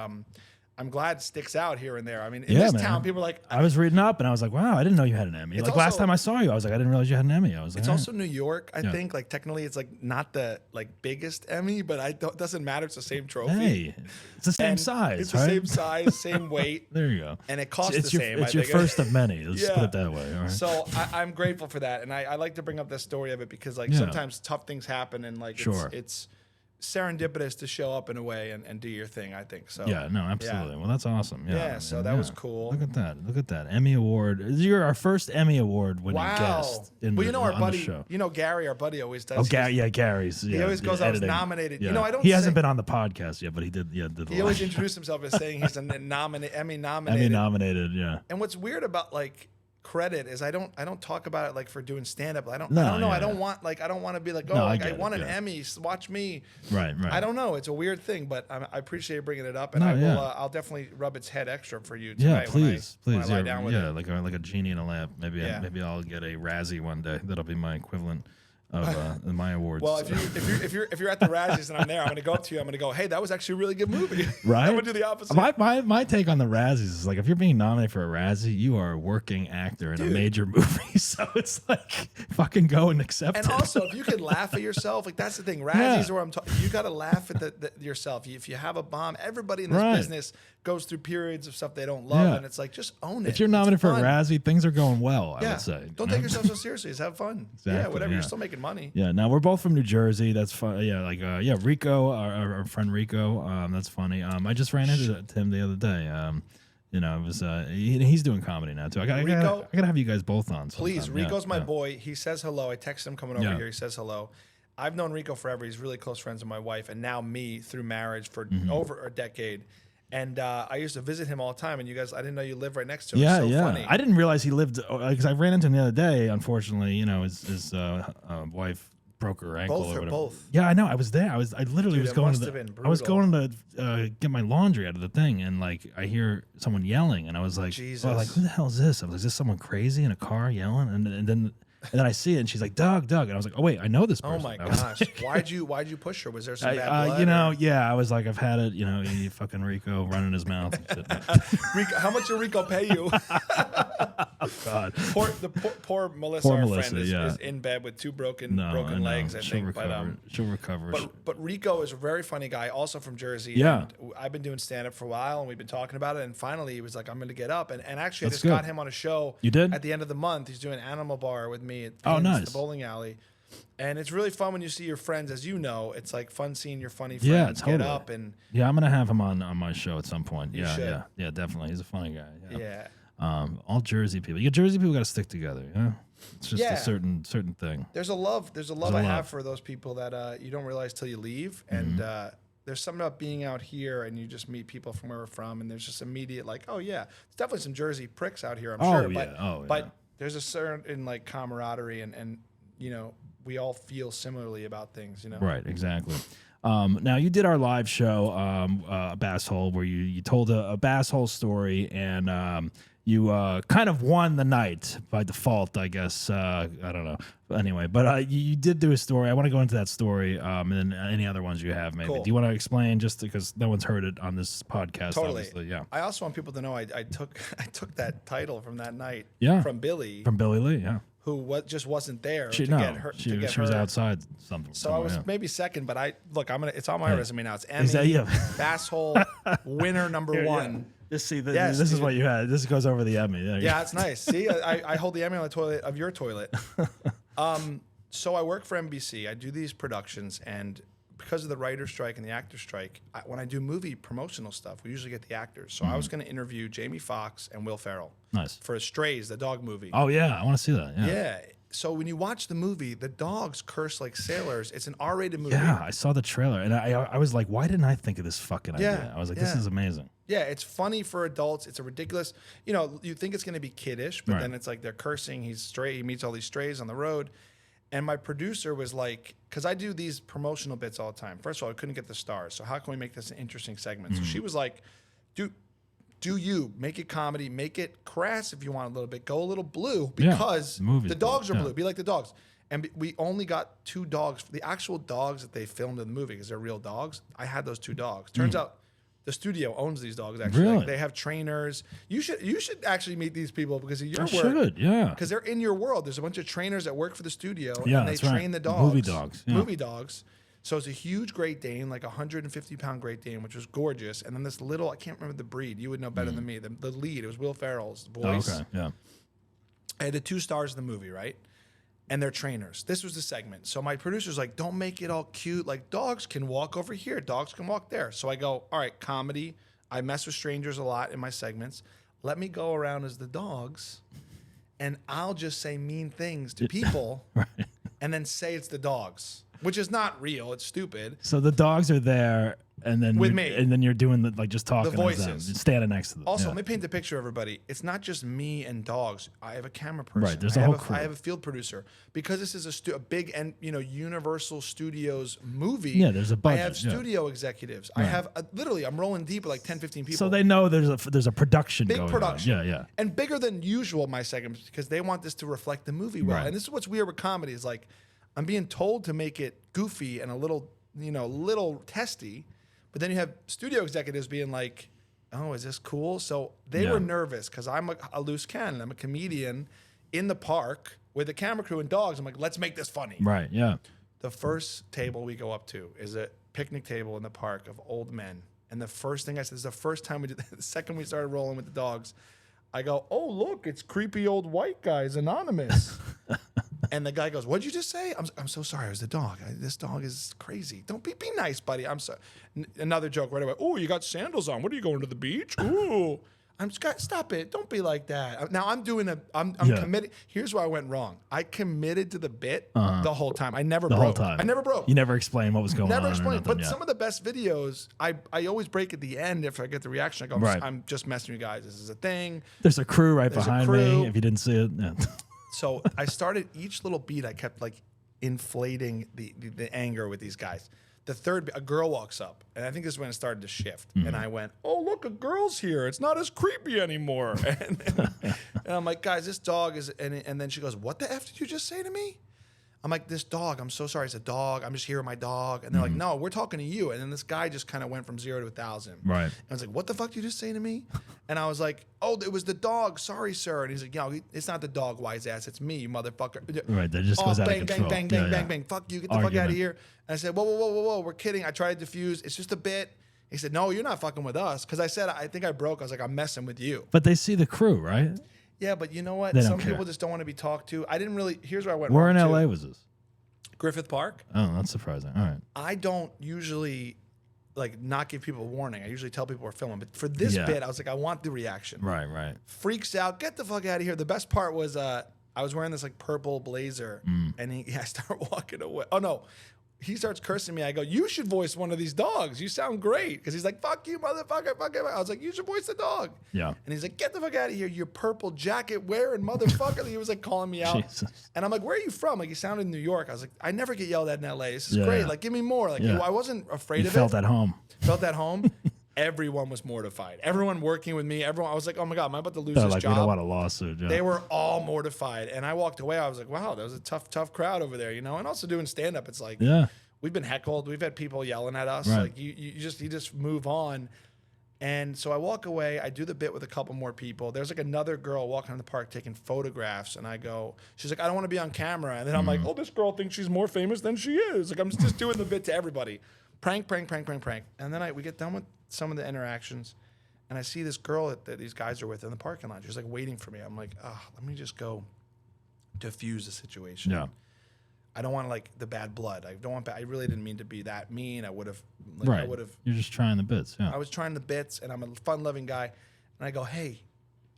I'm glad sticks out here and there. I mean, in this man. town, people are like, I was reading up and I was like, wow, I didn't know you had an Emmy. It's Like last also- time I saw you, I was like, I didn't realize you had an Emmy. I was like, it's all also New York, I Yeah. think. Like technically, it's like not the like biggest Emmy, but it doesn't matter. It's the same trophy. right. Hey, it's the same And size, It's right? the same size, same weight, There you go. and it costs It's the your, same. It's I your think. first of many. Let's Yeah. put it that way. All right. So I'm grateful for that, and I like to bring up the story of it because like Yeah. sometimes tough things happen, and like Sure. it's serendipitous to show up in a way and do your thing. I think so. Yeah, no, absolutely. Well, that's awesome. Yeah, Yeah, so that was cool. Look at that. Look at that. Emmy Award. You're our first Emmy Award winning Wow. guest in Well, our our on buddy, the show. Gary, our buddy, always does. Oh, his- Gary. Yeah, Gary's. Yeah, He always goes, I was editing. nominated. Yeah. You know, I don't. He hasn't say- been on the podcast yet, but he did. Yeah, did the He always last- introduced himself as saying he's Emmy nominated. Emmy nominated. Yeah. And what's weird about like credit is I don't talk about it like for doing stand up. I don't No, know. yeah, I don't yeah. want like I don't want to be like, oh, No, I like, get I it, won an yeah. Emmy. Watch me. Right. I don't know. It's a weird thing, but I appreciate you bringing it up, and No, I will. yeah. I'll definitely rub its head extra for you Yeah, tonight. please. when I lie down with it. Like a genie in a lamp. Maybe Yeah. maybe I'll get a Razzie one day. That'll be my equivalent of my awards. Well, if you're at the Razzies and I'm there, I'm gonna go up to you. I'm gonna go, hey, that was actually a really good movie. Right? I'm gonna do the opposite. My take on the Razzies is like, if you're being nominated for a Razzie, you are a working actor in a major movie. So it's like, fucking go and accept it. And also, if you can laugh at yourself, like that's the thing. Razzies are where I'm talking. You got to laugh at yourself. If you have a bomb, everybody in this Right. business goes through periods of stuff they don't love, Yeah. and it's like just own it. If you're It's nominated for a fun. Razzie, things are going well, I yeah. would say. Don't you take know? yourself so seriously. Just have fun. Yeah, Exactly, whatever. yeah. You're still making money. Yeah, now we're both from New Jersey. That's fun. Yeah, like Rico, our friend Rico. That's funny. I just ran into him the other day. You know, it was he's doing comedy now too. I gotta have you guys both on. Please, sometime. Rico's my Yeah. boy. He says hello. I texted him coming over Yeah. here. He says hello. I've known Rico forever. He's really close friends with my wife, and now me through marriage for Mm-hmm. over a decade. And I used to visit him all the time. And you guys, I didn't know you live right next to him. Yeah, It's so yeah. funny. I didn't realize he lived because I ran into him the other day. Unfortunately, you know, his wife broke her ankle. Both or or whatever. both? Yeah, I know. I was there. I literally Dude, was it going must to have been I was brutal. going to get my laundry out of the thing, and like I hear someone yelling, and I was like, Jesus. oh, like who the hell is this? I was like, is this someone crazy in a car yelling? And then I see it, and she's like, Doug, and I was like, oh wait, I know this Oh person. my I was gosh! like- Why'd you push her? Was there some bad blood? you know, or- yeah, I was like, I've had it, you know, you fucking Rico running his mouth and shit. Rico, how much did Rico pay you? God. Poor Melissa, Poor our Melissa, friend, yeah. is in bed with two broken No, I know. legs. I She'll think, recover. She'll recover. but Rico is a very funny guy, also from Jersey. Yeah. And I've been doing stand up for a while, and we've been talking about it. And finally, he was like, "I'm going to get up." And actually, I That's just got good. him on a show. You did? At the end of the month, he's doing Animal Bar with me at Oh, Pins, nice. the bowling alley. And it's really fun when you see your friends, as you know. It's like fun seeing your funny Yeah, friends totally. get up and Yeah, I'm gonna have him on my show at some point. You Yeah, should. yeah, definitely. He's a funny guy. Yeah. yeah. All Jersey people. You Jersey people got to stick together. Yeah, it's just Yeah. a certain thing. There's a love I love. have for those people that you don't realize till you leave. And Mm-hmm. there's something about being out here and you just meet people from where we're from, and there's just immediate like, oh yeah, there's definitely some Jersey pricks out here, I'm Oh, sure. yeah. Oh, yeah. But there's a certain like camaraderie and you know, we all feel similarly about things, you know. Right, exactly. Now you did our live show, Bass Hole, where you told a Bass Hole story, and you kind of won the night by default, I guess. I don't know. But anyway, but you did do a story. I want to go into that story, and then any other ones you have, maybe. Cool. Do you want to explain, just because no one's heard it on this podcast? Totally. Obviously. Yeah. I also want people to know I took that title from that night Yeah. from Billy, From Billy Lee, yeah. who just wasn't there She to get her. she, to get she was her. outside something. So I was maybe second, but it's on my Hey. resume now. It's Emmy, Is that you? Bass Hole, winner number one. Just see, Yes, this is dude. what you had. This goes over the Emmy. There you Yeah, go. it's nice. See, I hold the Emmy on the toilet of your toilet. So I work for NBC. I do these productions, and because of the writer's strike and the actor's strike, when I do movie promotional stuff, we usually get the actors. So I was going to interview Jamie Foxx and Will Ferrell Nice. for Strays, the dog movie. Oh, yeah. I want to see that. Yeah. Yeah. So when you watch the movie, the dogs curse like sailors. It's an R-rated movie. Yeah, I saw the trailer, and I was like, why didn't I think of this fucking idea? Yeah, I was like, this yeah. is amazing. Yeah, it's funny for adults. It's a ridiculous, you know, you think it's going to be kiddish, but Right. then it's like they're cursing. He's stray. He meets all these strays on the road. And my producer was like, because I do these promotional bits all the time. First of all, I couldn't get the stars. So how can we make this an interesting segment? So she was like, do you make it comedy, make it crass if you want a little bit, go a little blue Yeah, because the movie's the dogs blue, are yeah. blue. Be like the dogs. And we only got 2 dogs, the actual dogs that they filmed in the movie, because they're real dogs. I had those 2 dogs. Turns out the studio owns these dogs. Actually, Really? Like, they have trainers. You should actually meet these people because of your I work. should, yeah. Because they're in your world. There's a bunch of trainers that work for the studio, Yeah, and they that's right. train the dogs. Movie dogs, yeah. Movie dogs. So it's a huge Great Dane, like a 150-pound Great Dane, which was gorgeous. And then this little, I can't remember the breed. You would know better than me. The lead, it was Will Ferrell's voice. Oh, okay, yeah. I had the 2 stars of the movie, right? And they're trainers. This was the segment. So my producer's like, don't make it all cute. Like, dogs can walk over here. Dogs can walk there. So I go, all right, comedy. I mess with strangers a lot in my segments. Let me go around as the dogs, and I'll just say mean things to people and then say it's the dogs, which is not real. It's stupid. So the dogs are there And then with me, and then you're doing the just talking the voices, as them, standing next to them. Also, let me paint the picture, everybody. It's not just me and dogs. I have a camera person. Right, there's a whole crew. I have a field producer because this is a big and Universal Studios movie. Yeah, there's a budget. I have studio executives. Right. I have literally. I'm rolling deep with like 10, 15 people. So they know there's a production big going production. on. Yeah, and bigger than usual. My segments because they want this to reflect the movie well. Right. And this is what's weird with comedy is like I'm being told to make it goofy and a little little testy. But then you have studio executives being like, oh, is this cool? So they were nervous because I'm a loose cannon. I'm a comedian in the park with a camera crew and dogs. I'm like, let's make this funny. Right, yeah. The first table we go up to is a picnic table in the park of old men. And the first thing I said, this is the first time we did the second we started rolling with the dogs, I go, oh, look, it's creepy old white guys, anonymous. And the guy goes, what'd you just say? I'm so sorry. It was the dog. This dog is crazy. Don't be nice, buddy. I'm sorry. Another joke right away. Oh, you got sandals on. What are you going to the beach? Ooh. Stop it. Don't be like that. Now I'm committed. Here's where I went wrong. I committed to the bit the whole time. I never broke. Whole time. I never broke. You never explained what was going on. Never explained. But some of the best videos, I always break at the end if I get the reaction. I go, I'm just messing with you guys. This is a thing. There's a crew right behind me. If you didn't see it. Yeah. So I started each little beat. I kept like inflating the anger with these guys. The third, a girl walks up, and I think this is when it started to shift. And I went, "Oh, look, a girl's here. It's not as creepy anymore." And I'm like, "Guys, this dog is." And then she goes, "What the f did you just say to me?" I'm like, "This dog. I'm so sorry. It's a dog. I'm just here with my dog." And they're like, "No, we're talking to you." And then this guy just kind of went from 0 to 1,000. Right. And I was like, "What the fuck did you just say to me?" And I was like, "Oh, it was the dog. Sorry, sir." And he's like, "Yo, it's not the dog, wise ass. It's me, you motherfucker." Right. That just goes out of control. Bang, bang, bang. Fuck you. Get the fuck out of here. And I said, whoa. We're kidding. I tried to diffuse. It's just a bit. He said, "No, you're not fucking with us." Because I said, I think I broke. I was like, "I'm messing with you." But they see the crew, right? Yeah, but you know what? They Some don't care. people just don't want to be talked to. I didn't really. Here's where I went Where wrong. in too. LA was this? Griffith Park. Oh, that's surprising. All right. I don't usually not give people a warning. I usually tell people we're filming. But for this bit, I was like, I want the reaction. Right. Freaks out. Get the fuck out of here. The best part was I was wearing this like purple blazer, and I start walking away. Oh no. He starts cursing me. I go, "You should voice one of these dogs. You sound great." Because he's like, "Fuck you, motherfucker, fuck him." I was like, "You should voice the dog." Yeah. And he's like, "Get the fuck out of here, you purple jacket wearing motherfucker." He was like calling me out. Jesus. And I'm like, "Where are you from?" Like he sounded in New York. I was like, "I never get yelled at in LA. This is great. Like give me more." Like I wasn't afraid of it. Felt at home. Felt at home. Everyone was mortified. Everyone working with me. I was like, "Oh my god, am I about to lose this like job?" we don't want a lawsuit. Yeah. They were all mortified. And I walked away. I was like, "Wow, that was a tough crowd over there, you know." And also doing stand up, it's like we've been heckled. We've had people yelling at us. Right. Like you just move on. And so I walk away. I do the bit with a couple more people. There's like another girl walking in the park taking photographs. And I go, she's like, "I don't want to be on camera." And then I'm like, "Oh, this girl thinks she's more famous than she is." Like I'm just doing the bit to everybody. Prank. And then we get done with some of the interactions. And I see this girl that these guys are with in the parking lot. She's like waiting for me. I'm like, let me just go diffuse the situation. Yeah. I don't want the bad blood. I don't want. I really didn't mean to be that mean. I would have. Right. You're just trying the bits. Yeah. I was trying the bits, and I'm a fun-loving guy. And I go, "Hey,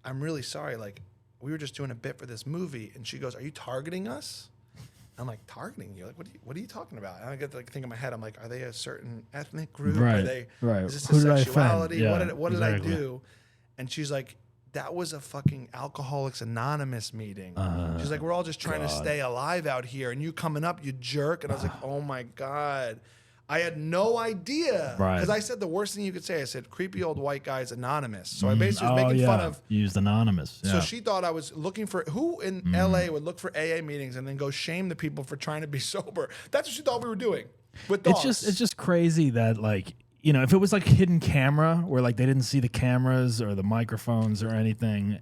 I'm really sorry. Like, we were just doing a bit for this movie." And she goes, "Are you targeting us?" I'm like, "Targeting you? Like, what are you talking about?" And I get to think in my head. I'm like, "Are they a certain ethnic group? Right. Are they? Right. Is this Who a did I sexuality? offend? What did I do?" And she's like, "That was a fucking Alcoholics Anonymous meeting." She's like, "We're all just trying to stay alive out here, and you coming up, you jerk." And I was like, "Oh my god." I had no idea. Right. Because I said the worst thing you could say. I said, "Creepy old white guys anonymous." So I basically was making fun of. You used anonymous. Yeah. So she thought I was looking for who in LA would look for AA meetings and then go shame the people for trying to be sober. That's what she thought we were doing with dogs. It's just crazy that if it was like hidden camera where they didn't see the cameras or the microphones or anything,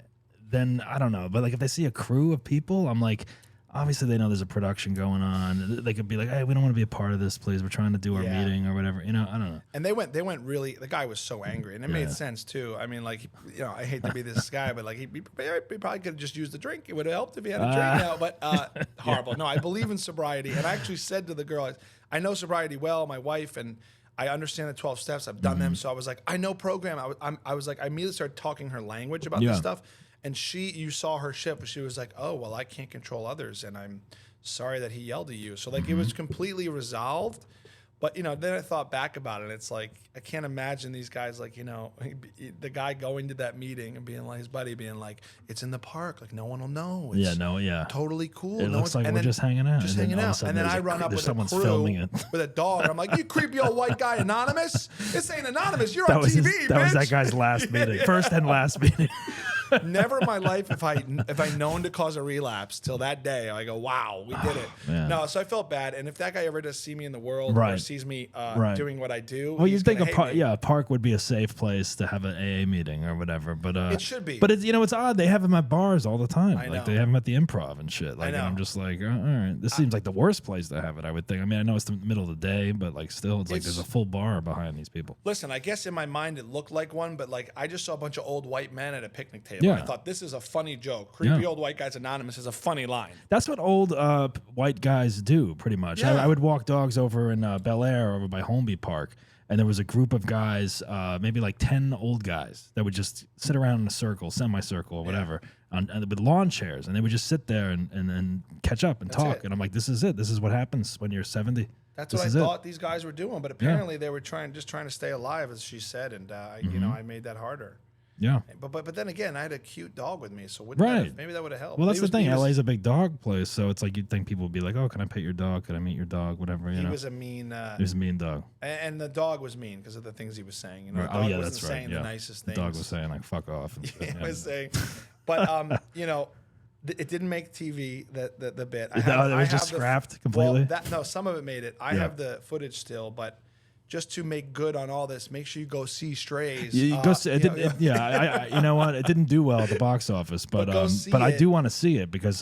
then I don't know. But if they see a crew of people, I'm like, obviously they know there's a production going on. They could be like, "Hey, we don't want to be a part of this, please. We're trying to do our meeting or whatever." I don't know. And they went really. The guy was so angry, and it made sense too. I mean, I hate to be this guy, but he probably could have just used the drink. It would have helped if he had a drink now. But horrible. No, I believe in sobriety, and I actually said to the girl, "I know sobriety well. My wife and I understand the 12 steps. I've done them." So I was like, "I know program." I was like, I immediately started talking her language about this stuff. And you saw her shift. She was like, "Oh, well, I can't control others, and I'm sorry that he yelled at you." So it was completely resolved. But, then I thought back about it. And it's like, I can't imagine these guys, like, the guy going to that meeting and being like, his buddy being like, it's in the park. Like, no one will know. It's totally cool. It looks like we're just hanging out. Just hanging out. And then I run up with a crew with a dog. I'm like, you creepy old white guy, anonymous? This ain't anonymous. You're on TV, bitch. That was that guy's last meeting. First and last meeting. Never in my life if I known to cause a relapse till that day. I go, wow, we did it. No, so I felt bad. And if that guy ever does see me in the world or sees me doing what I do, well, you'd think a park would be a safe place to have an AA meeting or whatever. But it should be. But it's odd. They have them at bars all the time. I know. Like they have them at the Improv and shit. Like, and I'm just like, all right, this seems like the worst place to have it. I would think. I mean, I know it's the middle of the day, but like still, it's like there's a full bar behind these people. Listen, I guess in my mind it looked like one, but like I just saw a bunch of old white men at a picnic table. Yeah. I thought this is a funny joke. Creepy old white guys anonymous is a funny line. That's what old white guys do, pretty much. Yeah. I would walk dogs over in Bel Air, over by Holmby Park, and there was a group of guys, maybe like 10 old guys, that would just sit around in a circle, semicircle, or whatever, with lawn chairs, and they would just sit there and catch up and talk. And I'm like, this is it. This is what happens when you're 70. That's what I thought these guys were doing, but apparently they were trying to stay alive, as she said, and I made that harder. Yeah, but then again, I had a cute dog with me, so maybe that would have helped. Well, that's the thing. LA's a big dog place, so it's like you'd think people would be like, "Oh, can I pet your dog? Can I meet your dog? Whatever." He was a mean. He was a mean dog, and the dog was mean because of the things he was saying. The dog wasn't that's right. saying the nicest things. The dog was saying like "fuck off." And he was saying, but it didn't make TV. The bit. It was just scrapped completely. No, some of it made it. I have the footage still, but. Just to make good on all this, make sure you go see Strays. You know what? It didn't do well at the box office, but I do want to see it because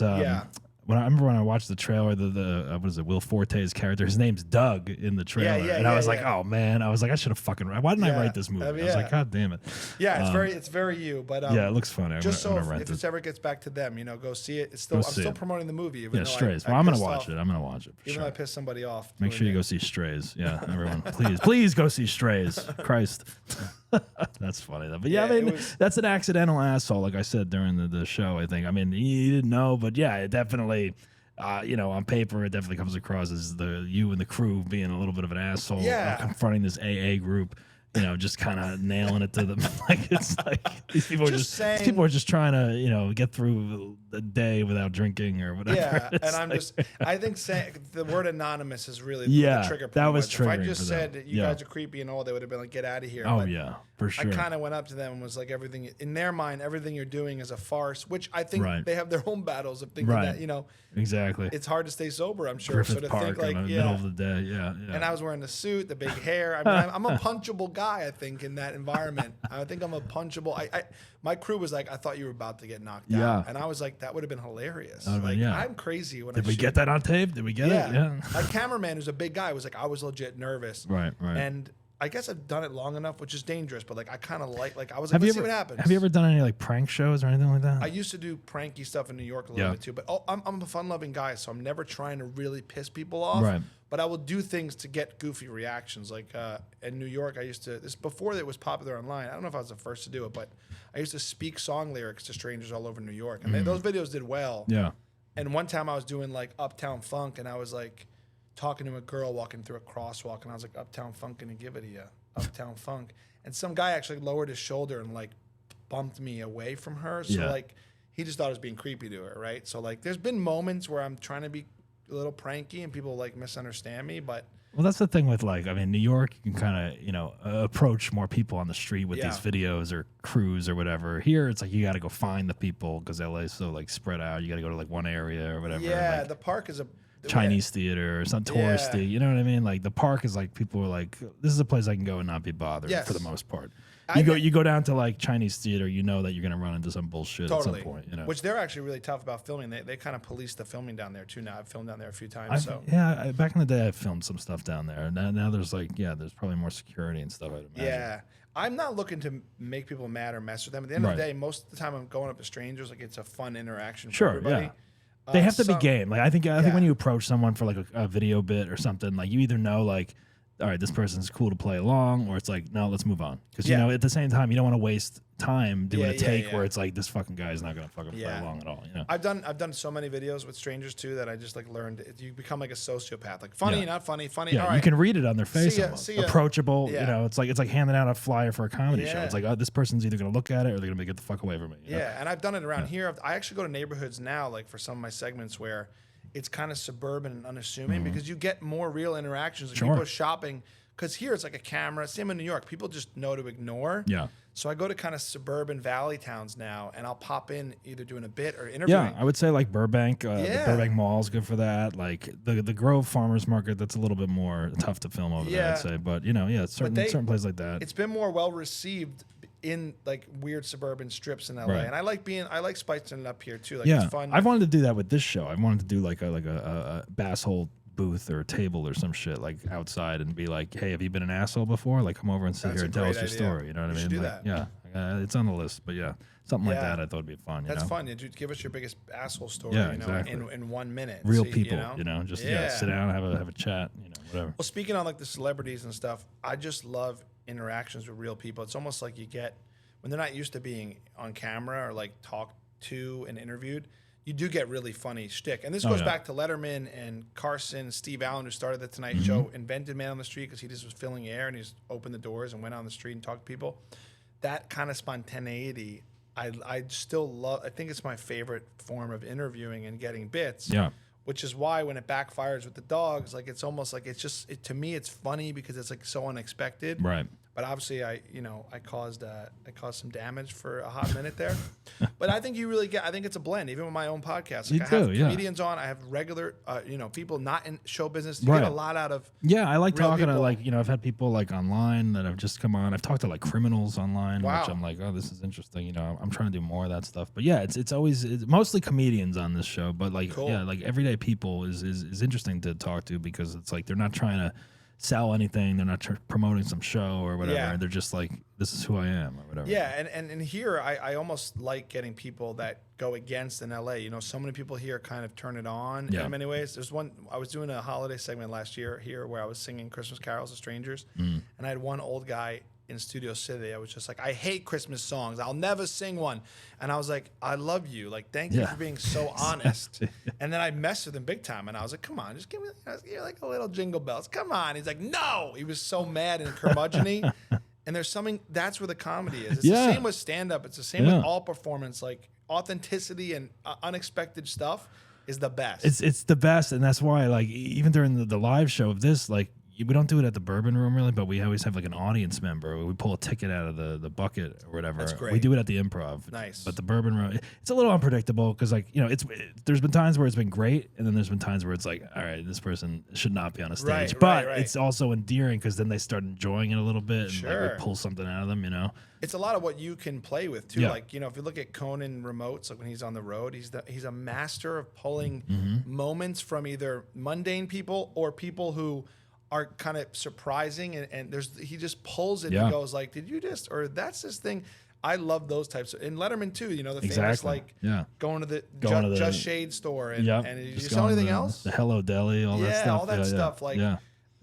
when I watched the trailer, what is it? Will Forte's character, his name's Doug in the trailer, and I was like, oh man, I was like, I should have fucking. Why didn't I write this movie? I was like, God damn it. Yeah, it's very you, but it looks funny. If it ever gets back to them, go see it. I'm still promoting the movie. Even though Strays. I'm gonna watch it. I'm gonna watch it. Even though I pissed somebody off. Make sure you go see Strays. Yeah, everyone, please go see Strays. Christ. That's funny though. But I mean, that's an accidental asshole, like I said during the show. I think. I mean, he didn't know, but it definitely. On paper, it definitely comes across as you and the crew being a little bit of an asshole, confronting this AA group. Just kind of nailing it to them. Like it's like these people are just trying to get through the day without drinking or whatever. Yeah, and I think saying the word anonymous is really the trigger point. That was triggering. If I just said you guys are creepy and all, they would have been like, get out of here. Oh but yeah, for sure. I kind of went up to them and was like, everything in their mind, everything you're doing is a farce. Which I think they have their own battles of thinking that exactly. It's hard to stay sober. I'm sure. Griffith so to Park think like in the middle of the day. Yeah. And I was wearing the suit, the big hair. I mean, I'm a punchable guy. I think in that environment, I think I'm a punchable. My crew was like, I thought you were about to get knocked out, and I was like, that would have been hilarious. I'm crazy when Did we get that on tape? Did we get it? Yeah. My cameraman, who's a big guy, was like, I was legit nervous. Right. And I guess I've done it long enough, which is dangerous, but like I kind of like I was like, let's see what happens. Have you ever done any like prank shows or anything like that? I used to do pranky stuff in New York a little bit too, but I'm a fun-loving guy, so I'm never trying to really piss people off. Right. But I will do things to get goofy reactions. Like in New York, I used to, this before it was popular online. I don't know if I was the first to do it, but I used to speak song lyrics to strangers all over New York. And those videos did well. Yeah. And one time I was doing like Uptown Funk, and I was like talking to a girl walking through a crosswalk, and I was like, Uptown Funk, gonna give it to you. Uptown Funk. And some guy actually lowered his shoulder and like bumped me away from her. So like he just thought I was being creepy to her, right? So like there's been moments where I'm trying to be a little pranky and people like misunderstand me, but well, that's the thing with like, I mean, New York, you can kind of, approach more people on the street with these videos or crews or whatever. Here, it's like you got to go find the people because LA is so like spread out. You got to go to like one area or whatever. Yeah, like, the park is a Chinese theater or some touristy. You know what I mean? Like the park is like people are like, this is a place I can go and not be bothered for the most part. You go down to like Chinese theater, you know that you're gonna run into some bullshit at some point. Which they're actually really tough about filming. They kind of police the filming down there too. Now I've filmed down there a few times. Back in the day I filmed some stuff down there. Now there's like there's probably more security and stuff. I'd imagine. Yeah. I'm not looking to make people mad or mess with them. At the end of the day, most of the time I'm going up to strangers. Like it's a fun interaction for everybody. Yeah. They have to be game. Like I think when you approach someone for like a video bit or something, like you either know like all right, this person's cool to play along, or it's like, no, let's move on. Because, you know, at the same time, you don't want to waste time doing a take where it's like, this fucking guy is not going to fucking play along at all. You know? I've done so many videos with strangers too that I just like learned. You become like a sociopath, like funny, not funny, funny. Yeah, all right. You can read it on their face. See ya. Approachable. You know, it's like handing out a flyer for a comedy show. It's like, oh, this person's either going to look at it or they're going to get the fuck away from me. You know? And I've done it around here. I actually go to neighborhoods now, like for some of my segments where it's kind of suburban and unassuming because you get more real interactions. Like people are shopping. Because here it's like a camera. Same in New York. People just know to ignore. Yeah. So I go to kind of suburban valley towns now, and I'll pop in either doing a bit or interviewing. Yeah, I would say like Burbank. The Burbank Mall is good for that. Like the Grove Farmers Market, that's a little bit more tough to film over there, I'd say. But, you know, certain places like that. It's been more well received in like weird suburban strips in LA. And I like spicing it up here too. Like it's fun. I've wanted to do that with this show. I wanted to do like a bass hole booth or a table or some shit like outside and be like, hey, have you been an asshole before? Like, come over and sit here and tell us your story. You know what I mean? Do like, that. It's on the list, but something like that I thought would be fun. That's fun. You give us your biggest asshole story. In 1 minute. Real people. Just sit down, have a chat. Whatever. Well, speaking on like the celebrities and stuff, I just love interactions with real people. It's almost like you get when they're not used to being on camera or like talked to and interviewed. You do get really funny shtick. And this goes back to Letterman and Carson, Steve Allen, who started the Tonight Show, invented Man on the Street because he just was filling air and he just opened the doors and went on the street and talked to people. That kind of spontaneity, I still love. I think it's my favorite form of interviewing and getting bits. Yeah. Which is why when it backfires with the dogs, like it's almost like to me it's funny because it's like so unexpected. Right. But obviously, I caused some damage for a hot minute there. But I think you really get. I think it's a blend. Even with my own podcast, like I have comedians on. I have regular, people not in show business. You get a lot out of. Yeah, I like talking to I've had people like online that have just come on. I've talked to like criminals online, which I'm like, oh, this is interesting. I'm trying to do more of that stuff. But yeah, it's mostly comedians on this show. But like like everyday people is interesting to talk to because it's like they're not trying to sell anything. They're not promoting some show or whatever. Yeah. They're just like, this is who I am or whatever. Yeah, and here I almost like getting people that go against in LA. So many people here kind of turn it on in many ways. There's one, I was doing a holiday segment last year here where I was singing Christmas carols to strangers. And I had one old guy in Studio City. I was just like, I hate Christmas songs. I'll never sing one. And I was like, I love you. Like, thank you for being so honest. And then I messed with him big time. And I was like, come on, just give me like a little jingle bells. Come on. He's like, no. He was so mad and curmudgeon-y. And there's something, that's where the comedy is. It's the same with stand-up. It's the same with all performance. Like, authenticity and unexpected stuff is the best. It's the best. And that's why, like, even during the live show of this, like, we don't do it at the Bourbon Room really, but we always have like an audience member. We pull a ticket out of the bucket or whatever. That's great. We do it at the Improv. Nice. But the Bourbon Room, it's a little unpredictable because there's been times where it's been great, and then there's been times where it's like, all right, this person should not be on a stage. But it's also endearing because then they start enjoying it a little bit and like, we pull something out of them, It's a lot of what you can play with too. Yeah. Like, if you look at Conan remotes, like when he's on the road, he's a master of pulling moments from either mundane people or people who are kind of surprising, and he just pulls it and goes like, did you just, or that's this thing. I love those types of, and Letterman too, the famous like going to the Just Shade store and you sell anything else? The Hello Deli, all that stuff. All that stuff. Like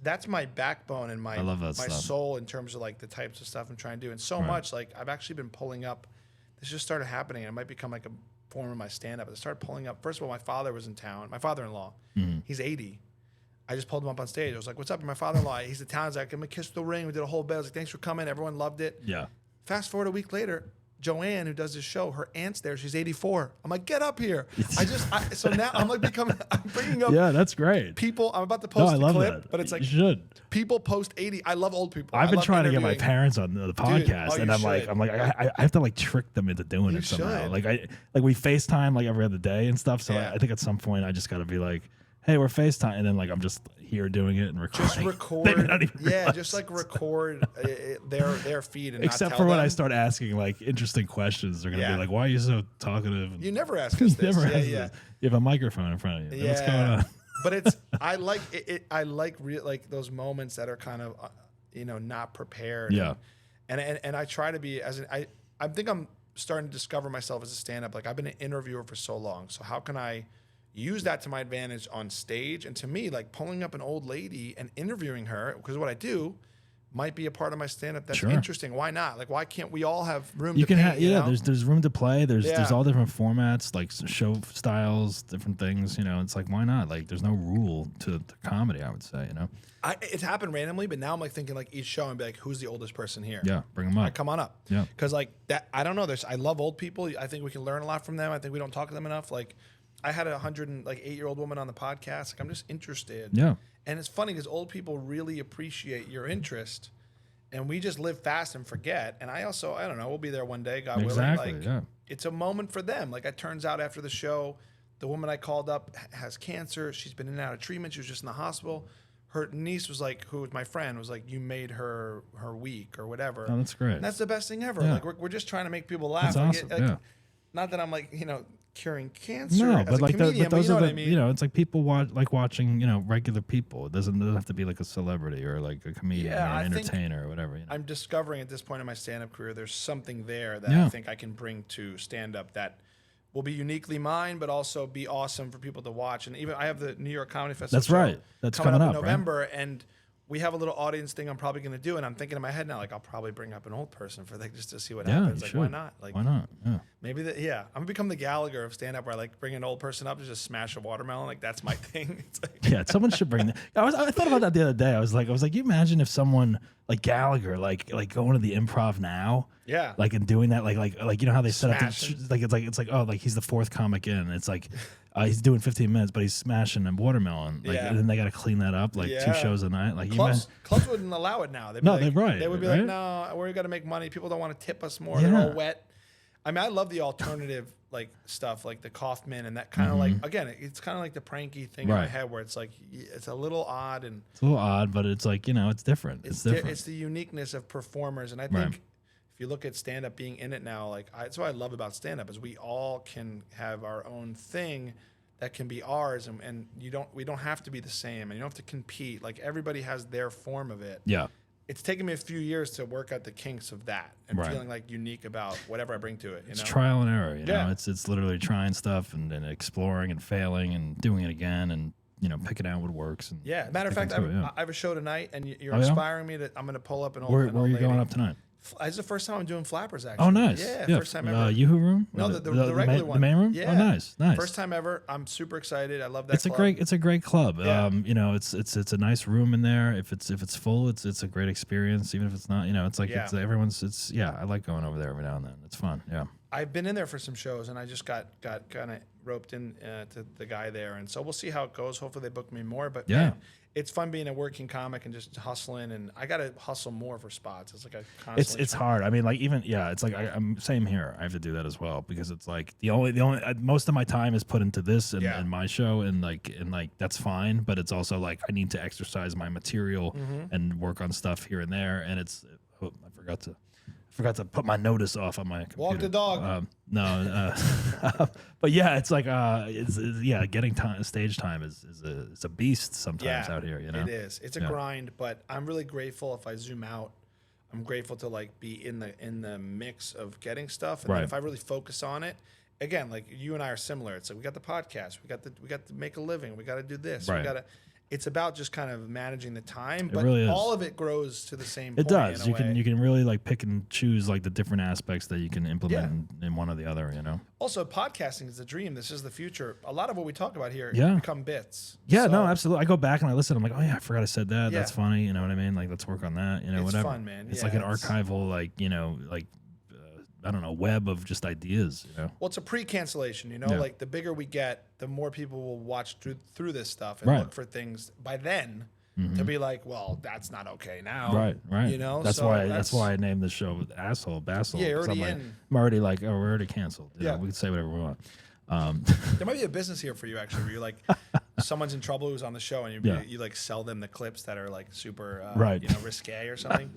that's my backbone and my soul in terms of like the types of stuff I'm trying to do. And so much like I've actually been pulling up, this just started happening and it might become like a form of my stand-up. I started pulling up, first of all, my father was in town, my father-in-law, he's 80. I just pulled him up on stage. I was like, what's up? You're my father-in-law. He's the town. He's like, I'm going to kiss the ring. We did a whole bit. I was like, thanks for coming. Everyone loved it. Yeah. Fast forward a week later, Joanne, who does this show, her aunt's there. She's 84. I'm like, get up here. So now I'm like I'm bringing up. Yeah, that's great. People, I'm about to post the clip, that. But it's like, you should. People post 80. I love old people. I've been trying to get my parents on the podcast, and I'm like, I have to like trick them into doing it somehow. Like we FaceTime like every other day and stuff. So I think at some point I just got to be like, hey, we're FaceTime, and then like I'm just here doing it and recording. Just record, just like record their feed, and except not for tell when them. I start asking like interesting questions, they're gonna be like, "Why are you so talkative?" You never ask us this. You have a microphone in front of you. What's going on? But I like it. I like like those moments that are kind of not prepared. Yeah, and I try to be I think I'm starting to discover myself as a stand-up. Like I've been an interviewer for so long, so how can I use that to my advantage on stage. And to me, like pulling up an old lady and interviewing her, because what I do might be a part of my stand-up that's interesting. Why not? Like, why can't we all have room to paint, you know? There's room to play. There's all different formats, like show styles, different things, you know. It's like, why not? Like, there's no rule to comedy, I would say, you know. It's happened randomly, but now I'm like thinking like each show and be like, who's the oldest person here? Yeah, bring them up. Like, come on up. Yeah. Because like that, I don't know. I love old people. I think we can learn a lot from them. I think we don't talk to them enough. Like, I had a 108-year-old woman on the podcast. Like, I'm just interested. Yeah. And it's funny because old people really appreciate your interest. And we just live fast and forget. And I don't know, we'll be there one day, God willing. Like, it's a moment for them. Like, it turns out after the show, the woman I called up has cancer. She's been in and out of treatment. She was just in the hospital. Her niece was like, who was my friend, was like, you made her week or whatever. Oh, that's great. And that's the best thing ever. Yeah. Like, we're just trying to make people laugh. That's awesome. Not that I'm like, curing cancer. No, as but a like comedian, those you know are what the, I mean? you know, it's like people watching, regular people. It doesn't have to be like a celebrity or like a comedian or an entertainer or whatever. You know? I'm discovering at this point in my stand-up career, there's something there that I think I can bring to stand-up that will be uniquely mine, but also be awesome for people to watch. And even I have the New York Comedy Festival. That's right. That's coming up in November, right? and we have a little audience thing I'm probably going to do, and I'm thinking in my head now, like, I'll probably bring up an old person for like just to see what happens. Like, why not? Like, why not? Yeah. Maybe I'm gonna become the Gallagher of stand-up, where I like bring an old person up to just smash a watermelon. Like, that's my thing. It's like, someone should bring that. I thought about that the other day. I was like, you imagine if someone like Gallagher, like going to the Improv now, like and doing that, like you know how they set up, it's like oh, like he's the fourth comic in. It's like. He's doing 15 minutes, but he's smashing a watermelon. Like, and then they got to clean that up, like 2 shows a night. Like, clubs wouldn't allow it now. They'd be They would be like, no, we got to make money. People don't want to tip us more. They're all wet. I mean, I love the alternative like stuff, like the Kaufman and that kind of like. Again, it's kind of like the pranky thing in my head, where it's like it's a little odd and it's a little odd, but it's like it's different. It's different. It's the uniqueness of performers, and I think. If you look at stand-up being in it now, like that's what I love about stand-up is we all can have our own thing that can be ours, and we don't have to be the same, and you don't have to compete. Like, everybody has their form of it. Yeah. It's taken me a few years to work out the kinks of that and feeling like unique about whatever I bring to it. It's trial and error. You know, it's literally trying stuff and exploring and failing and doing it again and picking out what works. And matter of fact, I have a show tonight, and you're inspiring me. I'm going to pull up an old. Where are you going up tonight? It's the first time I'm doing flappers, actually. Oh, nice. Yeah, first time ever. Yoo-hoo room? No, the regular one. The main room? Yeah. Oh, nice. First time ever. I'm super excited. I love that. It's a great club. Yeah. It's a nice room in there. If it's full, it's a great experience. Even if it's not, it's like everyone's. I like going over there every now and then. It's fun. Yeah. I've been in there for some shows, and I just got kind of roped in to the guy there, and so we'll see how it goes. Hopefully, they book me more. But man, it's fun being a working comic and just hustling, and I got to hustle more for spots. It's like a constant. It's hard. I mean, like it's like I'm same here. I have to do that as well because it's like the only most of my time is put into this and my show and that's fine. But it's also like I need to exercise my material and work on stuff here and there. And I forgot to put my notice off on my computer. Walk the dog. But it's like getting stage time is a beast sometimes out here. It is. It's a grind, but I'm really grateful if I zoom out. I'm grateful to like be in the mix of getting stuff, and then if I really focus on it. Again, like you and I are similar. It's like we got the podcast, we got to make a living, we got to do this, we got to. It's about just kind of managing the time, but really all of it grows to the same point. It does. You can really like pick and choose like the different aspects that you can implement in one or the other, Also, podcasting is the dream. This is the future. A lot of what we talk about here become bits. Yeah, no, absolutely. I go back and I listen. I'm like, oh yeah, I forgot I said that. That's funny. You know what I mean? Like, let's work on that. It's whatever. Fun, man. It's like an archival, I don't know, web of just ideas. Well, it's a pre-cancellation. Like the bigger we get, the more people will watch through this stuff and look for things. By then, to be like, well, that's not okay now. Right. That's why I named the show Asshole Bassel. Yeah, you're already I'm already like, oh, we're already canceled. We can say whatever we want. There might be a business here for you, actually, where you're like, someone's in trouble who's on the show, and you like sell them the clips that are like super, risque or something.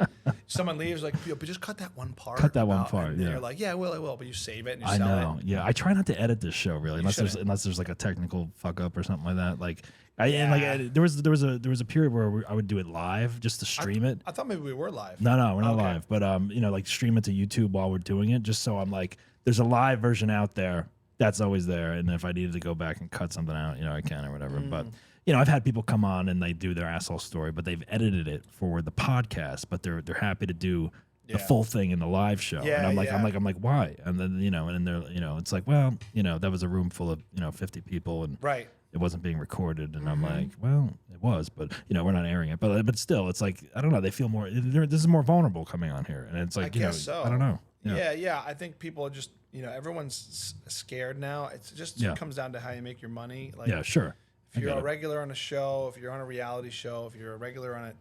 Someone leaves, like, but just cut that one part. Cut that one part. And you're like, I will, but you save it and you sell it. I know. It. Yeah, I try not to edit this show really, unless there's like a technical fuck up or something like that. Like, there was a period where I would do it live just to stream it. I thought maybe we were live. No, we're not live, but like stream it to YouTube while we're doing it, just so I'm like, there's a live version out there. that's always there. And if I needed to go back and cut something out, I can or whatever. But I've had people come on and they do their asshole story, but they've edited it for the podcast. But they're happy to do the full thing in the live show. Yeah, and I'm like, why? And then and they're it's like, well, that was a room full of 50 people and Right. it wasn't being recorded. And I'm like, well, it was, but we're not airing it. But still, it's like, I don't know. They feel more. This is more vulnerable coming on here, and it's like, I guess so. I don't know. Yeah. I think people are just everyone's scared now. It just comes down to how you make your money. Like, yeah, sure. If you're a regular on a show, if you're on a reality show, if you're a regular on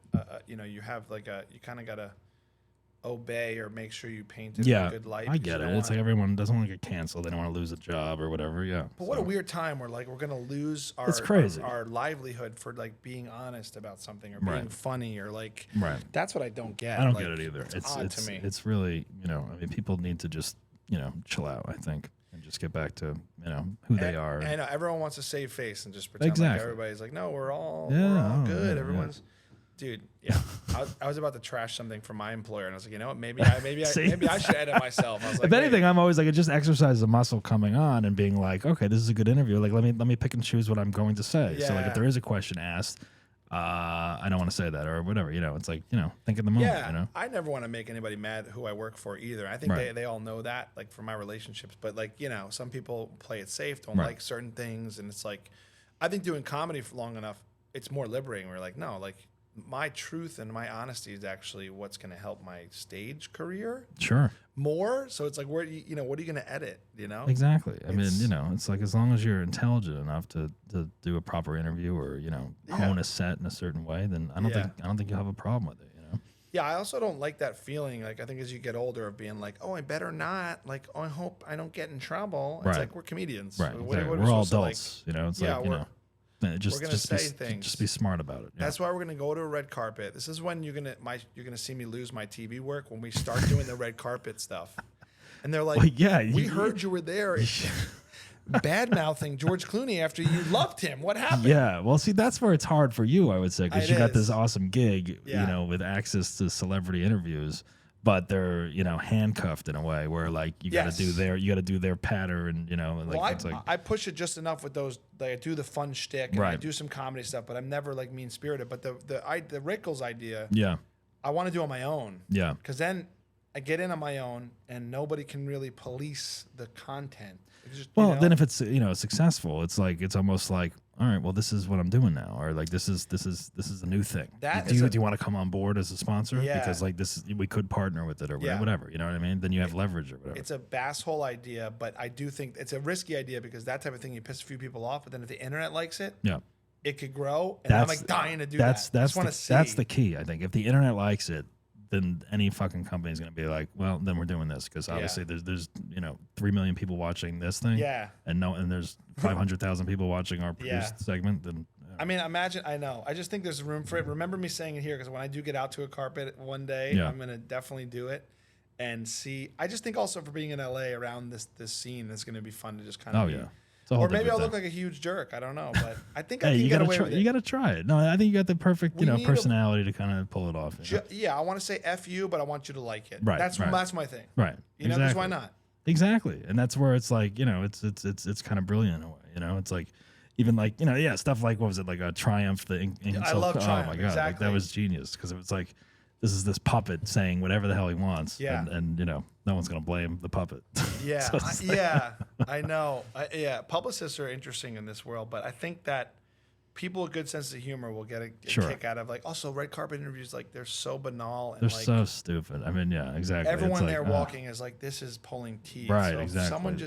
you have you kind of gotta obey or make sure you paint a good light. I get it. It's like everyone doesn't want to get canceled. They don't want to lose a job or whatever. Yeah. But what a weird time where we're gonna lose it's crazy. our livelihood for being honest about something or being funny or right. That's what I don't get. I don't get it either. It's odd to me. It's really people need to just chill out, I think, and just get back to who they are. I know everyone wants to save face and just pretend like everybody's like, no, we're all good. Everyone's. Dude, I was about to trash something from my employer, and I was like, you know what? Maybe I should edit myself. I was like, if anything, I'm always like, it just exercises the muscle coming on and being like, okay, this is a good interview. Like, let me pick and choose what I'm going to say. Yeah. So like, if there is a question asked, I don't want to say that or whatever. It's like think in the moment. Yeah, I never want to make anybody mad who I work for either. I think they all know that, like for my relationships. But some people play it safe, don't like certain things, and it's like, I think doing comedy for long enough, it's more liberating. We're like, no, like. My truth and my honesty is actually what's going to help my stage career. Sure. More. So it's like, what are you going to edit? Exactly. I mean, it's like as long as you're intelligent enough to do a proper interview or hone a set in a certain way, then I don't think you'll have a problem with it. Yeah. I also don't like that feeling. Like I think as you get older of being like, oh, I better not. Like, oh, I hope I don't get in trouble. It's like we're comedians. Right. What we're all adults. It's like Just say things. Just be smart about it. That's why we're gonna go to a red carpet. This is when you're gonna see me lose my TV work when we start doing the red carpet stuff. And they're like, we heard you were there, bad mouthing George Clooney after you loved him. What happened? Yeah, well, see, that's where it's hard for you, I would say, because you got this awesome gig, with access to celebrity interviews. But they're handcuffed in a way where like you got to do their pattern I push it just enough with those. I do the fun shtick and I do some comedy stuff, but I'm never like mean spirited. But the Rickles idea, I want to do on my own, because then I get in on my own and nobody can really police the content. Just, then if it's successful, it's like it's almost like, all right, well, this is what I'm doing now, or like this is a new thing. Do you want to come on board as a sponsor? Yeah. Because like we could partner with it or whatever. You know what I mean? Then you have leverage or whatever. It's a basshole idea, but I do think it's a risky idea because that type of thing you piss a few people off, but then if the internet likes it, it could grow. And I'm like dying to do that. That's the key, I think. If the internet likes it, then any fucking company is going to be like, well, then we're doing this because obviously there's 3 million people watching this thing, and there's 500,000 people watching our produced segment. Then I mean, imagine. I know. I just think there's room for it. Remember me saying it here because when I do get out to a carpet one day, I'm going to definitely do it and see. I just think also for being in LA around this scene, it's going to be fun to just kind of. Or maybe I'll look like a huge jerk. I don't know, but I think I can get away with it. You got to try it. No, I think you got the perfect, personality to kind of pull it off. I want to say F you, but I want you to like it. Right. That's my thing. Right. Because why not? Exactly. And that's where it's like, it's kind of brilliant in a way. It's like, even like, stuff like, what was it, like a Triumph, I love Triumph. Oh my God. Exactly. Like, that was genius because it was like, this is this puppet saying whatever the hell he wants. Yeah. And no one's going to blame the puppet. Yeah. I know. Publicists are interesting in this world, but I think that people with good sense of humor will get a kick out of like, also red carpet interviews, like they're so banal. And they're so stupid. I mean, yeah, exactly. Everyone there walking is like, this is pulling teeth. Right, so exactly. Someone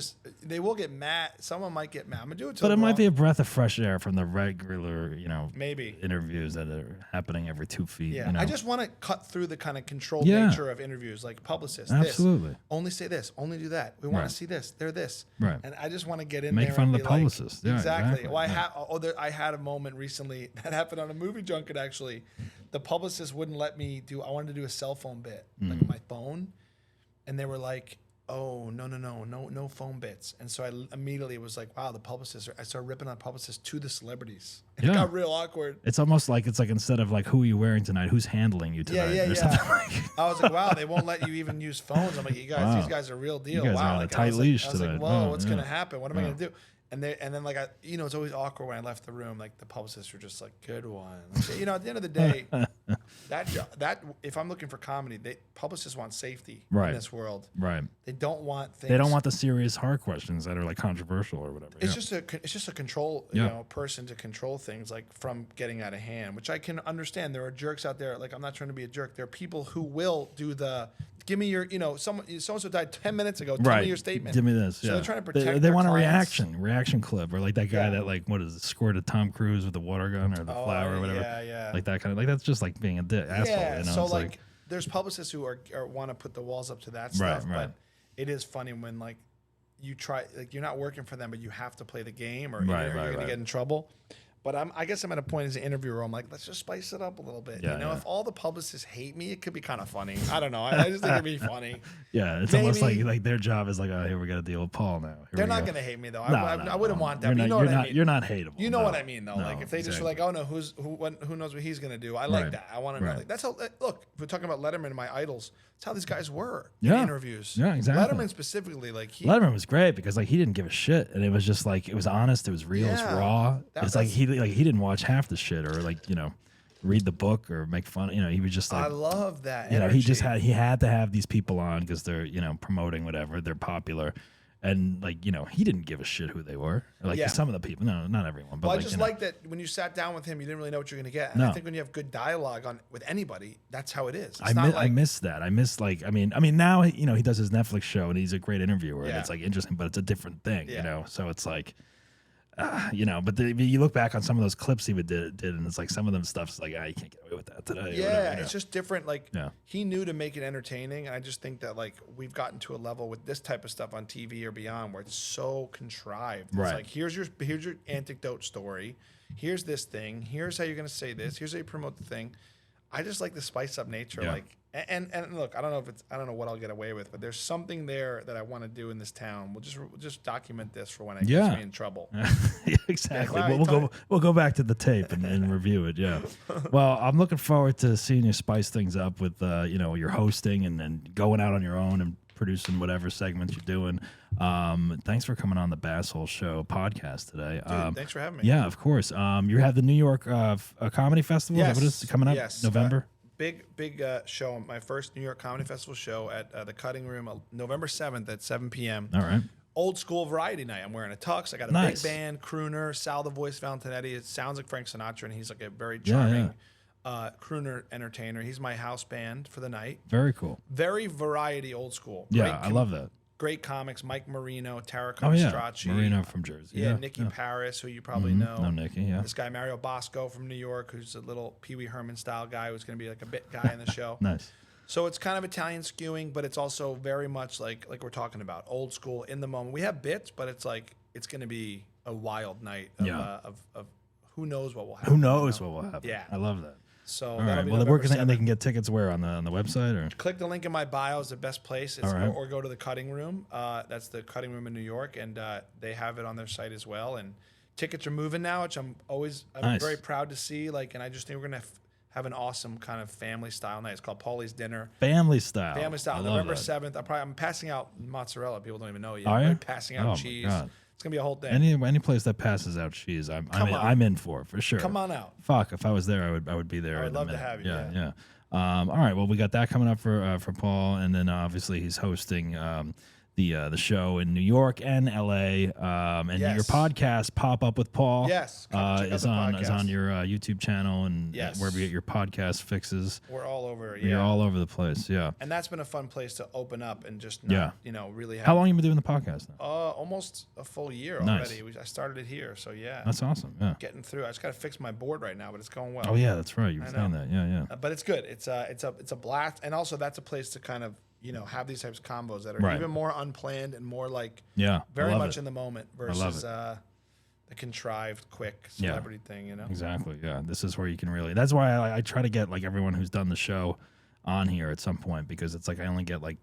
they will get mad. Someone might get mad. I'm going to do it to But it might be a breath of fresh air from the regular, maybe interviews that are happening every 2 feet. Yeah, I just want to cut through the kind of controlled nature of interviews, like publicists. Absolutely. This, only say this, only do that. We want to see this. They're this. Right. And I just want to get in Make there fun and of the publicist. Like, yeah, exactly. Well, I had a moment recently that happened on a movie junket, actually. The publicist wouldn't let me I wanted to do a cell phone bit, like my phone. And they were like, oh, no foam bits. And so I immediately was like, wow, the publicist. I started ripping on publicists to the celebrities. It got real awkward. It's almost like instead of like, who are you wearing tonight? Who's handling you tonight? Yeah. Something like. I was like, wow, they won't let you even use phones. I'm like, these guys are real deal. You guys wow, are on like, a tight leash I was tonight. like, whoa, Oh, what's gonna happen? What am I gonna do? And then like it's always awkward when I left the room. Like the publicists were just like, good one. Like, at the end of the day, that if I'm looking for comedy, publicists want safety in this world. Right. They don't want things. They don't want the serious hard questions that are like controversial or whatever. It's just a control person to control things like from getting out of hand, which I can understand. There are jerks out there. Like I'm not trying to be a jerk. There are people who will do the. Give me your, so and so died 10 minutes ago. Tell me your statement. Give me this. So they're trying to protect. They want clients. a reaction clip, or like that guy that like squirted Tom Cruise with the water gun or the flower or whatever. Yeah. Like that kind of that's just like being a asshole. Yeah. So it's like, there's publicists who are want to put the walls up to that stuff, but it is funny when like you try, like you're not working for them, but you have to play the game, or you're gonna get in trouble. But I guess I'm at a point as an interviewer, I'm like, let's just spice it up a little bit. If all the publicists hate me, it could be kind of funny. I don't know. I just think it'd be funny. Yeah, it's almost like their job is like, oh, here we got to deal with Paul now. They're not going to hate me though. I wouldn't want that. You're not hateable. You know what I mean though. Like if they just were like, oh no, who knows what he's going to do? I like that. I want to know. Like, that's how. Look, if we're talking about Letterman, my idols. That's how these guys were in interviews. Yeah, exactly. Letterman specifically, like Letterman was great because like he didn't give a shit, and it was just like it was honest, it was real, it was raw. It's like he didn't watch half the shit or like read the book or make fun. He was just like, I love that. He had to have these people on because they're promoting whatever, they're popular. And like he didn't give a shit who they were. Like some of the people, no, not everyone. But I just like that when you sat down with him, you didn't really know what you're going to get. And I think when you have good dialogue with anybody, that's how it is. I miss that. I miss like I mean now he does his Netflix show and he's a great interviewer and it's like interesting, but it's a different thing. So it's like. But you look back on some of those clips he did, and it's like some of them stuff's like, you can't get away with that today. Yeah, it's just different. Like he knew to make it entertaining, and I just think that like we've gotten to a level with this type of stuff on TV or beyond where it's so contrived. It's like here's your anecdote story, here's this thing, here's how you're gonna say this, here's how you promote the thing. I just like the spice up nature, like. And look, I don't know what I'll get away with, but there's something there that I want to do in this town. We'll just document this for when I get me in trouble. Exactly. We'll go back to the tape and review it. Yeah. Well, I'm looking forward to seeing you spice things up with your hosting and then going out on your own and producing whatever segments you're doing. Thanks for coming on the Basshole Show podcast today. Dude, thanks for having me. Yeah, of course. You have the New York Comedy Festival. Yes. Is that what is coming up? November. Big show, my first New York Comedy Festival show at the Cutting Room, November 7th at 7 p.m. All right. Old school variety night. I'm wearing a tux. I got a big band, crooner, Sal the Voice Valentinetti. It sounds like Frank Sinatra, and he's like a very charming crooner entertainer. He's my house band for the night. Very cool. Very variety, old school. Yeah, I love that. Great comics, Mike Marino, Tara Comistracci. Marino from Jersey. Yeah, Nikki Paris, who you probably know. No, Nikki, This guy, Mario Bosco from New York, who's a little Pee Wee Herman style guy who's going to be like a bit guy in the show. Nice. So it's kind of Italian skewing, but it's also very much like we're talking about, old school, in the moment. We have bits, but it's like it's going to be a wild night of who knows what will happen. Who knows what will happen. Yeah. I love that. So all right. Well, they can get tickets where on the website or click the link in my bio is the best place. Or go to the Cutting Room. That's the Cutting Room in New York, and they have it on their site as well. And tickets are moving now, which I'm very proud to see. And I just think we're gonna have an awesome kind of family style night. It's called Paulie's Dinner. Family style. November 7th. I'm passing out mozzarella. People don't even know yet. Are you? I'm passing out cheese. God. It's gonna be a whole thing. Any place that passes out cheese, I'm in for sure. Come on out. Fuck, if I was there, I would be there. I'd love to have you. Yeah. All right, well, we got that coming up for Paul, and then obviously he's hosting the show in New York and LA, and your podcast Pop Up with Paul. Yes, is on your YouTube channel and wherever you get your podcast fixes. We're all over. You're all over the place. Yeah, and that's been a fun place to open up and just really. How long you been doing the podcast now? Almost a full year already. I started it here, so yeah. That's awesome. Yeah, getting through. I just got to fix my board right now, but it's going well. Oh yeah, that's right. You were saying that. Yeah. But it's good. It's a blast, and also that's a place to kind of have these types of combos that are even more unplanned and more like very much in the moment versus the contrived, quick celebrity thing. Exactly. Yeah, this is where you can really. That's why I try to get like everyone who's done the show on here at some point because it's like I only get like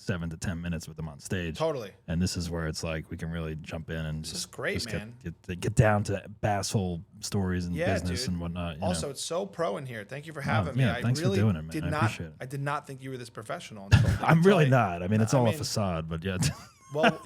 7 to 10 minutes with them on stage. Totally. And this is where it's like we can really jump in and This is great, man. Get down to basshole stories and business dude. and whatnot. Also, it's so pro in here. Thank you for having me. Yeah, thanks really for doing it, man. Did I not, appreciate it. I did not think you were this professional. Until I'm really not. I mean, it's all a facade, but yeah. Well,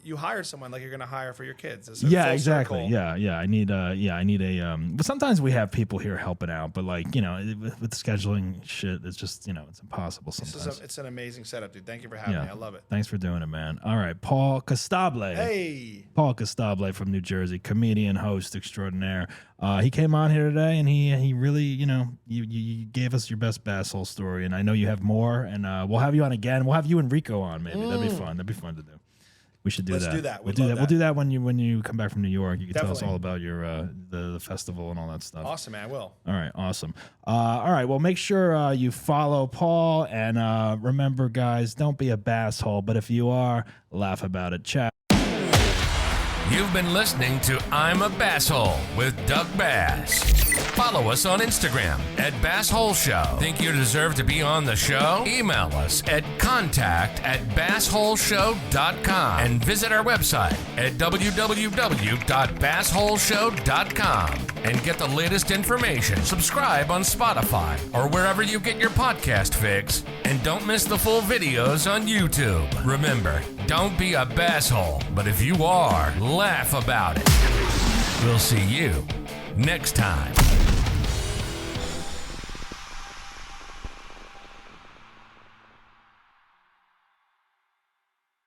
you hired someone like you're gonna hire for your kids. It's a Yeah, full exactly. circle. Yeah. I need a. But sometimes we have people here helping out, but like with scheduling shit, it's just it's impossible sometimes. It's an amazing setup, dude. Thank you for having me. I love it. Thanks for doing it, man. All right, Paul Costabile. Hey, Paul Costabile from New Jersey, comedian, host extraordinaire. He came on here today, and he really you gave us your best basshole story, and I know you have more, and we'll have you on again. We'll have you and Rico on maybe. That'd be fun. That'd be fun to do. We should do Let's that. do that. We'll do that. We'll do that when you come back from New York. You can tell us Definitely. all about your the festival and all that stuff. awesome, man. I will. All right, awesome. All right, well, make sure you follow Paul, and remember, guys, don't be a basshole, but if you are, laugh about it. Chat. You've been listening to I'm a Basshole with Doug Bass. Follow us on Instagram at Basshole Show. Think you deserve to be on the show? Email us at contact@bassholeshow.com and visit our website at www.bassholeshow.com and get the latest information. Subscribe on Spotify or wherever you get your podcast fix. And don't miss the full videos on YouTube. Remember, don't be a basshole, but if you are, laugh about it. We'll see you next time.